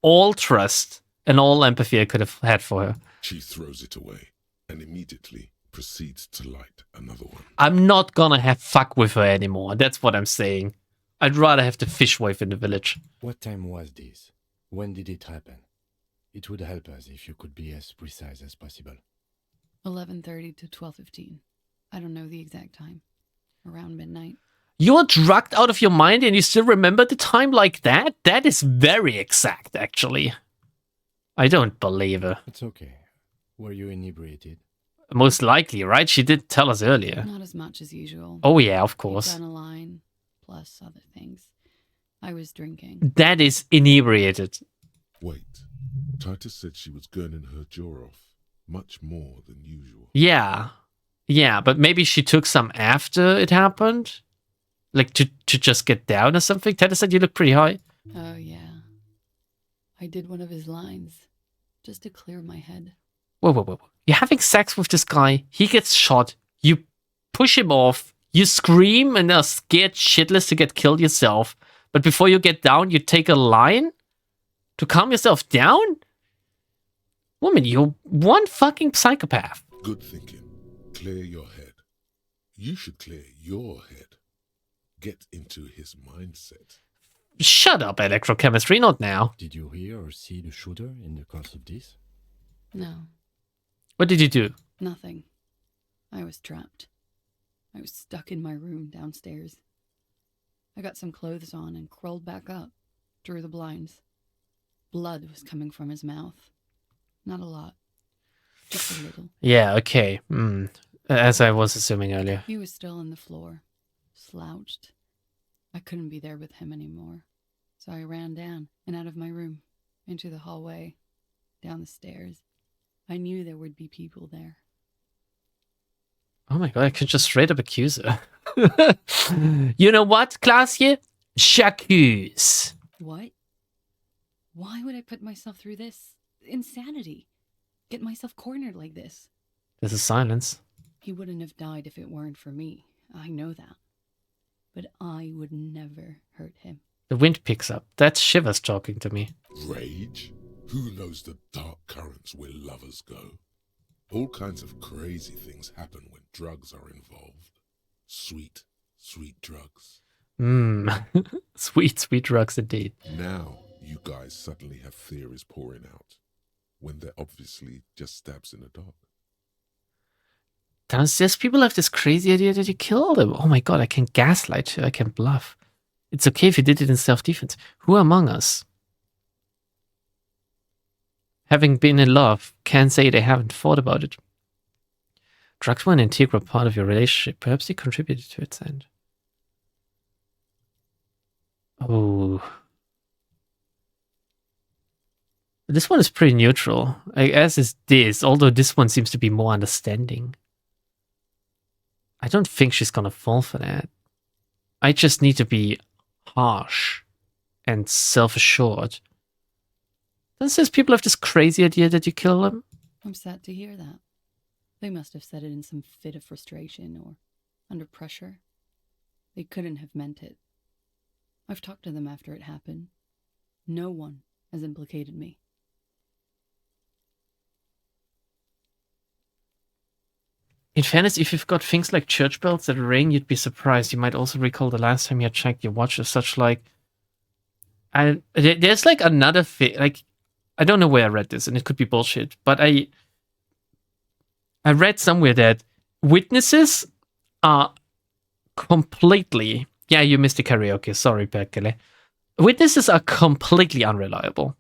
all trust and all empathy I could have had for her. She throws it away and immediately proceeds to light another one. I'm not gonna have fuck with her anymore. That's what I'm saying. I'd rather have the fishwife in the village. What time was this? When did it happen? It would help us if you could be as precise as possible. 11:30 to 12:15. I don't know the exact time. Around midnight. You're drugged out of your mind and you still remember the time like that? That is very exact, actually. I don't believe her. It's okay. Were you inebriated? Most likely, right? She did tell us earlier. Not as much as usual. Oh yeah, of course. Down a line, plus other things. I was drinking. That is inebriated. Wait. Titus said she was gurning her jaw off much more than usual. Yeah. Yeah, but maybe she took some after it happened? Like to just get down or something? Titus said you look pretty high. Oh yeah. I did one of his lines. Just to clear my head. Whoa. You're having sex with this guy. He gets shot. You push him off. You scream and are scared shitless to get killed yourself. But before you get down, you take a line to calm yourself down? Woman, you're one fucking psychopath. Good thinking. Clear your head. You should clear your head. Get into his mindset. Shut up, electrochemistry, not now. Did you hear or see the shooter in the course of this? No. What did you do? Nothing. I was trapped. I was stuck in my room downstairs. I got some clothes on and crawled back up, drew the blinds. Blood was coming from his mouth. Not a lot. Just a little. Yeah, okay. As I was assuming earlier. He was still on the floor, slouched. I couldn't be there with him anymore. So I ran down and out of my room, into the hallway, down the stairs. I knew there would be people there. Oh my god, I can just straight up accuse her. You know what, Klaasje? J'accuse. What? Why would I put myself through this? Insanity. Get myself cornered like this. This is silence. He wouldn't have died if it weren't for me. I know that. But I would never hurt him. The wind picks up. That's Shivers talking to me. Rage? Who knows the dark currents where lovers go? All kinds of crazy things happen when drugs are involved. Sweet, sweet drugs. Sweet, sweet drugs indeed. Now you guys suddenly have theories pouring out, when they're obviously just stabs in the dark. Downstairs, people have this crazy idea that you killed him. Oh my god, I can gaslight you. I can bluff. It's okay if you did it in self-defense. Who among us, having been in love, can say they haven't thought about it? Drugs were an integral part of your relationship. Perhaps they contributed to its end. Oh. This one is pretty neutral, as is this, although this one seems to be more understanding. I don't think she's gonna fall for that. I just need to be harsh and self-assured. Then says people have this crazy idea that you kill them. I'm sad to hear that. They must have said it in some fit of frustration or under pressure. They couldn't have meant it. I've talked to them after it happened. No one has implicated me. In fairness, if you've got things like church bells that ring, you'd be surprised. You might also recall the last time you had checked your watch as such, like... And there's like another thing, like... I don't know where I read this, and it could be bullshit, but I read somewhere that witnesses are completely... Yeah, you missed the karaoke. Sorry, Berkele. Witnesses are completely unreliable.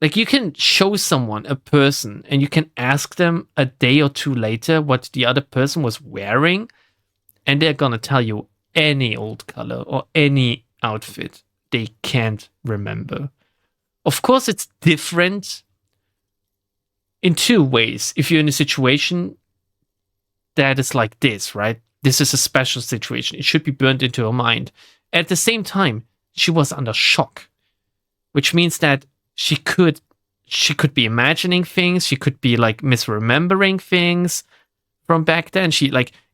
Like, you can show someone a person and you can ask them a day or two later what the other person was wearing, and they're gonna tell you any old color or any outfit they can't remember. Of course, it's different in two ways. If you're in a situation that is like this, right? This is a special situation. It should be burned into her mind. At the same time, she was under shock, which means that she could be imagining things. She could be like misremembering things from back then.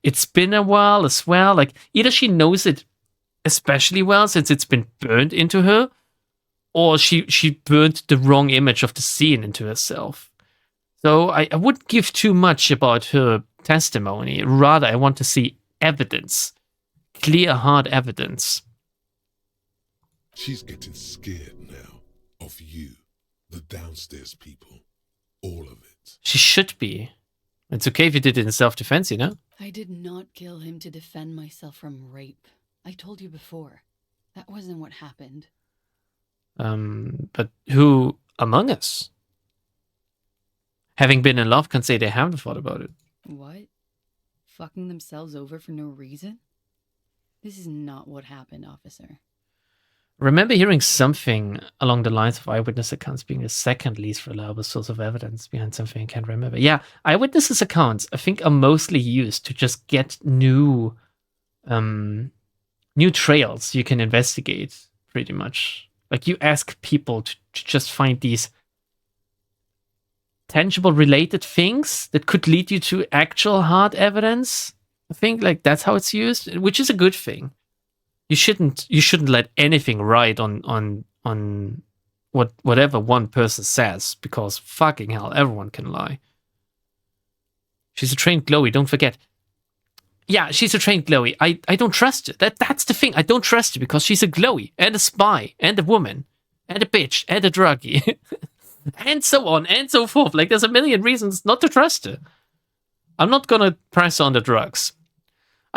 It's been a while as well. Like, either she knows it especially well since it's been burned into her, or she burnt the wrong image of the scene into herself. So I wouldn't give too much about her testimony. Rather, I want to see evidence. Clear, hard evidence. She's getting scared now of you, the downstairs people, all of it. She should be. It's okay if you did it in self-defense, you know? I did not kill him to defend myself from rape. I told you before. That wasn't what happened. But who among us, having been in love, can say they haven't thought about it? What? Fucking themselves over for no reason? This is not what happened, officer. Remember hearing something along the lines of eyewitness accounts being the second least reliable source of evidence behind something I can't remember. Yeah, eyewitnesses accounts, I think, are mostly used to just get new trails you can investigate, pretty much. Like, you ask people to just find these tangible related things that could lead you to actual hard evidence. I think, like, that's how it's used, which is a good thing. You shouldn't let anything ride on whatever one person says, because fucking hell, everyone can lie. She's a trained Chloe, don't forget. Yeah, she's a trained Chloe. I don't trust her. That's the thing. I don't trust her because she's a Chloe and a spy and a woman and a bitch and a druggie and so on and so forth. Like, there's a million reasons not to trust her. I'm not gonna press her on the drugs.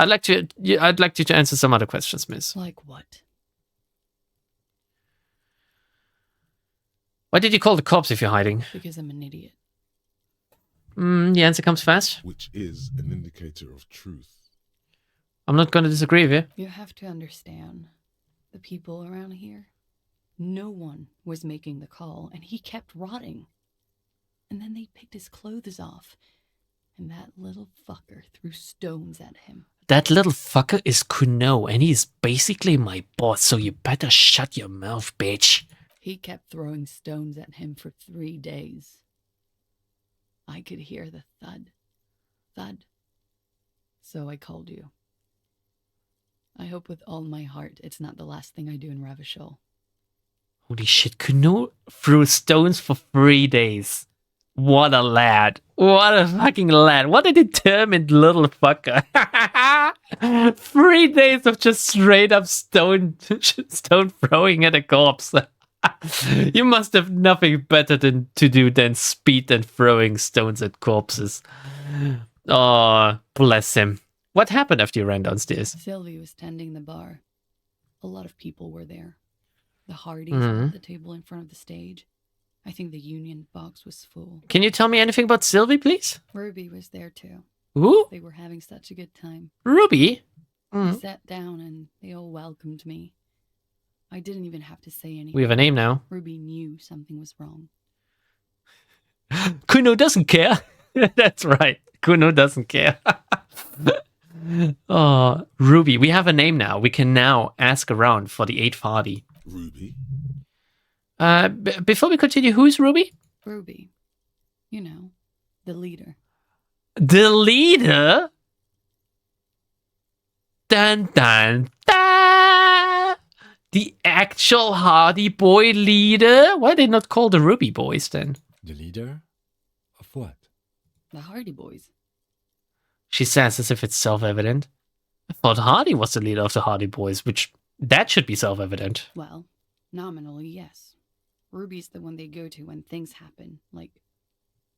I'd like you to answer some other questions, miss. Like what? Why did you call the cops if you're hiding? Because I'm an idiot. The answer comes fast. Which is an indicator of truth. I'm not going to disagree with you. You have to understand, the people around here, no one was making the call, and he kept rotting. And then they picked his clothes off, and that little fucker threw stones at him. That little fucker is Kuno, and he's basically my boss, so you better shut your mouth, bitch. He kept throwing stones at him for 3 days. I could hear the thud. Thud. So I called you. I hope with all my heart it's not the last thing I do in Ravishol. Holy shit, Kuno threw stones for 3 days. What a lad. What a fucking lad. What a determined little fucker. 3 days of just straight up stone throwing at a corpse. You must have nothing better to do than speed and throwing stones at corpses. Oh, bless him. What happened after you ran downstairs? Sylvie was tending the bar. A lot of people were there. The Hardys were at the table in front of the stage. I think the union box was full. Can you tell me anything about Sylvie, please? Ruby was there too. Who? They were having such a good time. Ruby? I sat down and they all welcomed me. I didn't even have to say anything. We have a name now. Ruby knew something was wrong. Kuno doesn't care. That's right. Kuno doesn't care. Oh, Ruby. We have a name now. We can now ask around for the 8th party. Ruby? Before we continue, who's Ruby? Ruby. You know, the leader. The leader? Dun dun dun! The actual Hardy Boy leader? Why are they not called the Ruby Boys then? The leader? Of what? The Hardy Boys. She says as if it's self-evident. I thought Hardy was the leader of the Hardy Boys, which that should be self-evident. Well, nominally, yes. Ruby's the one they go to when things happen, like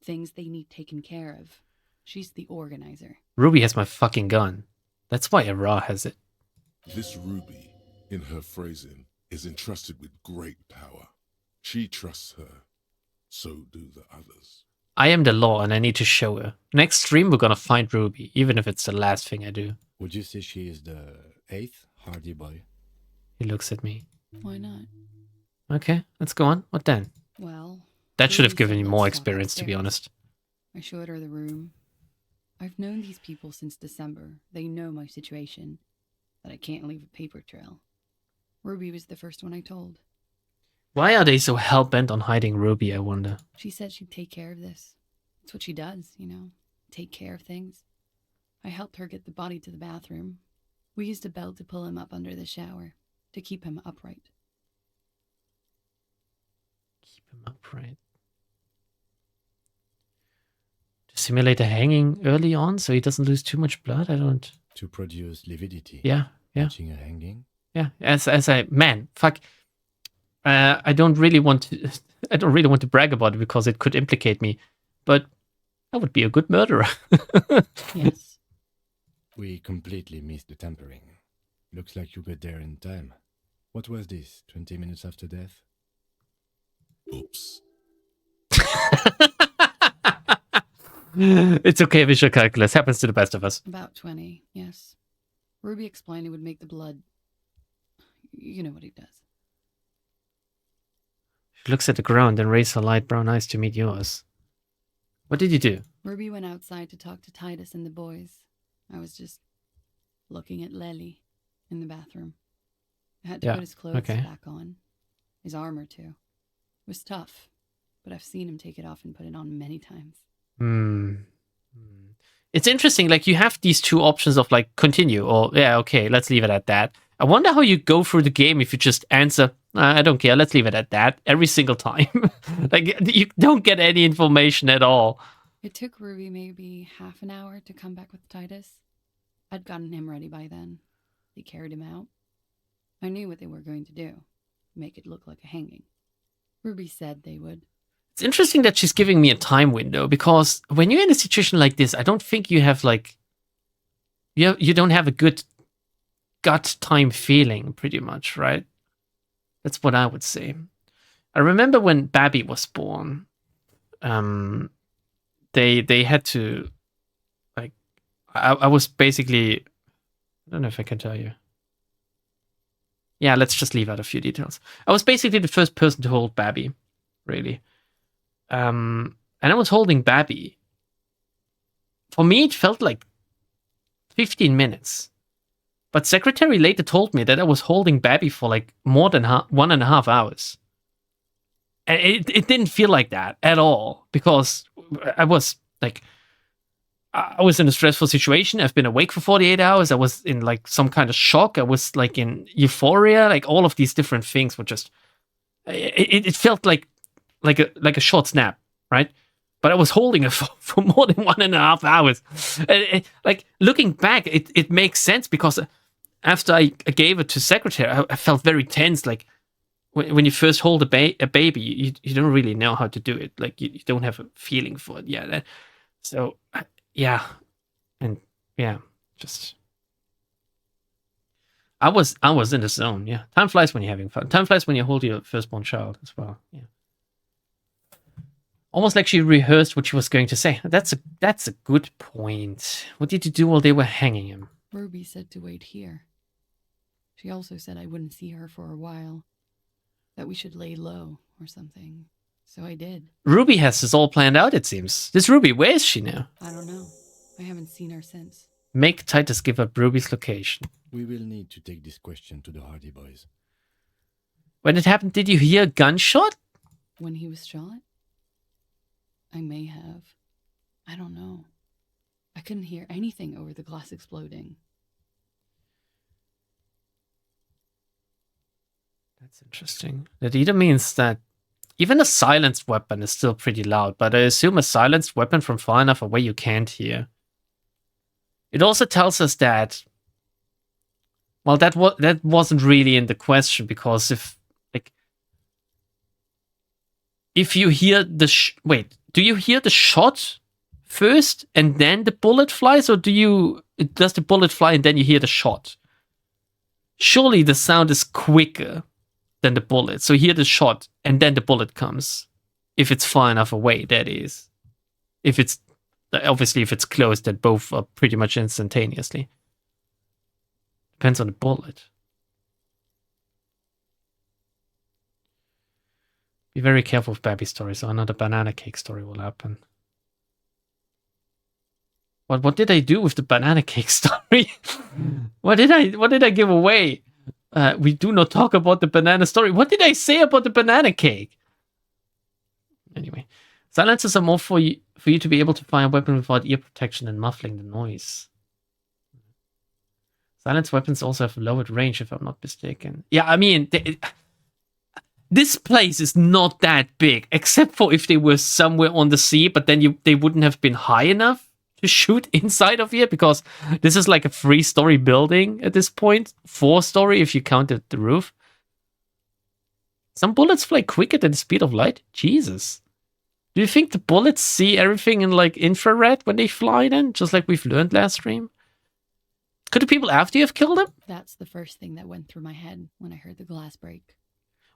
things they need taken care of. She's the organizer. Ruby has my fucking gun. That's why Ra has it. This Ruby, in her phrasing, is entrusted with great power. She trusts her. So do the others. I am the law and I need to show her. Next stream we're gonna find Ruby, even if it's the last thing I do. Would you say she is the 8th Hardy Boy? He looks at me. Why not? Okay, let's go on. What then? Well, that should have Ruby given said you let's more stop experience, to be upstairs. honest. I showed her the room. I've known these people since December. They know my situation, that I can't leave a paper trail. Ruby was the first one I told. Why are they so hell-bent on hiding Ruby, I wonder? She said she'd take care of this. It's what she does, you know, take care of things. I helped her get the body to the bathroom. We used a belt to pull him up under the shower, to keep him upright. Keep him upright. To simulate a hanging early on so he doesn't lose too much blood? I don't... To produce lividity. Yeah. Watching a hanging. Yeah, as I... Man, fuck. I don't really want to brag about it because it could implicate me, but I would be a good murderer. Yes. We completely missed the tampering. Looks like you got there in time. What was this, 20 minutes after death? Oops. It's okay, visual calculus. Happens to the best of us. About 20, yes. Ruby explained it would make the blood... You know what he does. She looks at the ground and raises her light brown eyes to meet yours. What did you do? Ruby went outside to talk to Titus and the boys. I was just looking at Lely in the bathroom. I had to put his clothes back on. His armor, too. It was tough, but I've seen him take it off and put it on many times. It's interesting, like, you have these two options of, like, continue, or, yeah, okay, let's leave it at that. I wonder how you go through the game if you just answer, I don't care, let's leave it at that, every single time. Like, you don't get any information at all. It took Ruby maybe half an hour to come back with Titus. I'd gotten him ready by then. They carried him out. I knew what they were going to do. Make it look like a hanging. Ruby said they would. It's interesting that she's giving me a time window, because when you're in a situation like this, I don't think you have, like... You don't have a good gut time feeling, pretty much, right? That's what I would say. I remember when Babby was born, they had to, like... I was basically... I don't know if I can tell you. Yeah, let's just leave out a few details. I was basically the first person to hold Babby, really. And I was holding Babby. For me, it felt like 15 minutes. But Secretary later told me that I was holding Babby for like more than 1.5 hours. And it didn't feel like that at all, because I was like... I was in a stressful situation. I've been awake for 48 hours. I was in like some kind of shock. I was like in euphoria. Like all of these different things were just... It felt like a short snap, right? But I was holding it for more than 1.5 hours. Like looking back, it makes sense, because after I gave it to Secretary, I felt very tense. Like when you first hold a baby, you don't really know how to do it. Like you don't have a feeling for it. Yeah. So yeah, and yeah, just I was in the zone. Yeah, time flies when you're having fun. Time flies when you hold your firstborn child as well. Yeah. Almost like she rehearsed what she was going to say. That's a good point. What did you do while they were hanging him? Ruby said to wait here. She also said I wouldn't see her for a while. That we should lay low or something. So I did. Ruby has this all planned out, it seems. This Ruby, where is she now? I don't know. I haven't seen her since. Make Titus give up Ruby's location. We will need to take this question to the Hardy Boys. When it happened, did you hear a gunshot? When he was shot? I may have. I don't know. I couldn't hear anything over the glass exploding. That's interesting. That either means that even a silenced weapon is still pretty loud, but I assume a silenced weapon from far enough away you can't hear. It also tells us that, well, that wasn't really in the question, because if you hear the wait, do you hear the shot first and then the bullet flies, or does the bullet fly and then you hear the shot? Surely the sound is quicker than the bullet. So you hear the shot and then the bullet comes. If it's far enough away, that is. Obviously if it's close, then both are pretty much instantaneously. Depends on the bullet. Be very careful with baby stories, or another banana cake story will happen. What did I do with the banana cake story? What did I give away? We do not talk about the banana story. What did I say about the banana cake? Anyway, silencers are more for you to be able to fire a weapon without ear protection and muffling the noise. Silenced weapons also have lowered range, if I'm not mistaken. Yeah, I mean, this place is not that big, except for if they were somewhere on the sea, but then they wouldn't have been high enough to shoot inside of here, because this is like a 3-story building at this point. 4-story if you counted the roof. Some bullets fly quicker than the speed of light? Jesus. Do you think the bullets see everything in like infrared when they fly then? Just like we've learned last stream? Could the people after you have killed them? That's the first thing that went through my head when I heard the glass break.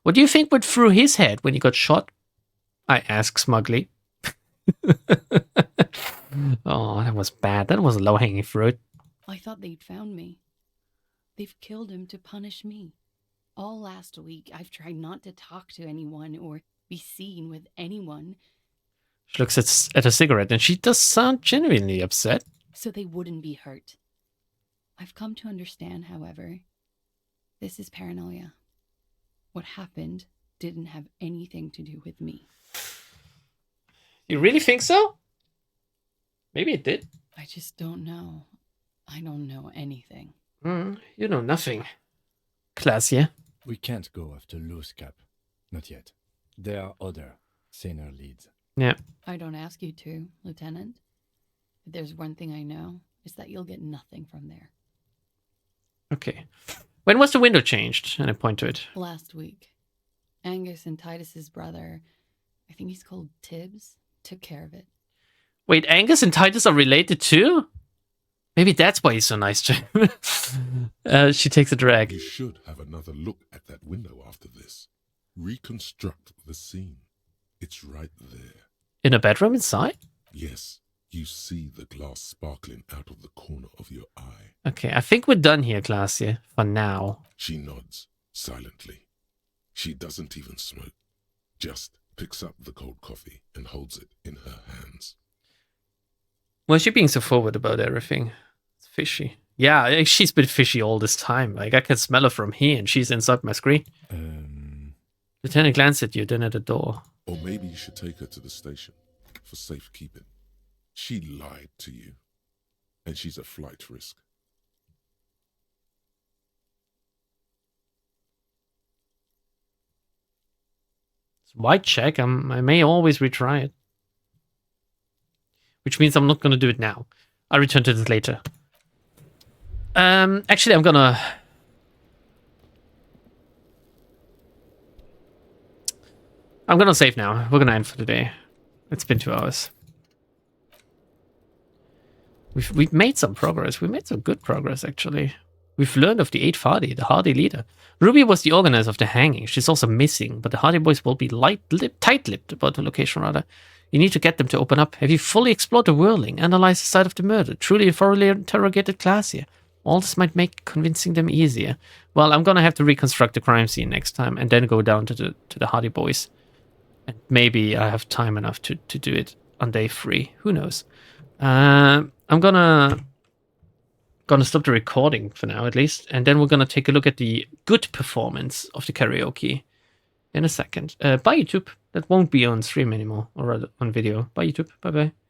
What do you think went through his head when he got shot? I ask smugly. Oh, that was bad. That was low-hanging fruit. I thought they'd found me. They've killed him to punish me. All last week, I've tried not to talk to anyone or be seen with anyone. She looks at a cigarette, and she does sound genuinely upset. So they wouldn't be hurt. I've come to understand, however, this is paranoia. What happened didn't have anything to do with me. You really think so? Maybe it did. I just don't know. I don't know anything. You know nothing. Classier. We can't go after Loose Cap. Not yet. There are other, saner leads. Yeah. I don't ask you to, Lieutenant. If there's one thing I know, it's that you'll get nothing from there. Okay. When was the window changed? And I point to it. Last week. Angus and Titus's brother, I think he's called Tibbs, took care of it. Wait, Angus and Titus are related too? Maybe that's why he's so nice to him. She takes a drag. You should have another look at that window after this. Reconstruct the scene. It's right there. In a bedroom inside? Yes. You see the glass sparkling out of the corner of your eye. Okay, I think we're done here, Glacier, for now. She nods, silently. She doesn't even smoke. Just picks up the cold coffee and holds it in her hands. Why is she being so forward about everything? It's fishy. Yeah, she's been fishy all this time. Like, I can smell her from here, and she's inside my screen. Lieutenant glanced at you, then at the door. Or maybe you should take her to the station for safekeeping. She lied to you, and she's a flight risk. White check. I may always retry it. Which means I'm not going to do it now. I'll return to this later. Actually, I'm gonna save now. We're gonna end for today. It's been 2 hours. We've made some progress. We made some good progress, actually. We've learned of the 8th Hardy, the Hardy leader. Ruby was the organizer of the hanging. She's also missing, but the Hardy boys will be tight-lipped about the location, rather. You need to get them to open up. Have you fully explored the whirling, analyzed the site of the murder, truly thoroughly interrogated Glacier? All this might make convincing them easier. Well, I'm gonna have to reconstruct the crime scene next time, and then go down to the Hardy boys. And maybe I have time enough to do it on day 3. Who knows? I'm gonna stop the recording for now, at least, and then we're gonna take a look at the good performance of the karaoke. in a second. Bye YouTube. That won't be on stream anymore, or rather on video. Bye YouTube. Bye bye.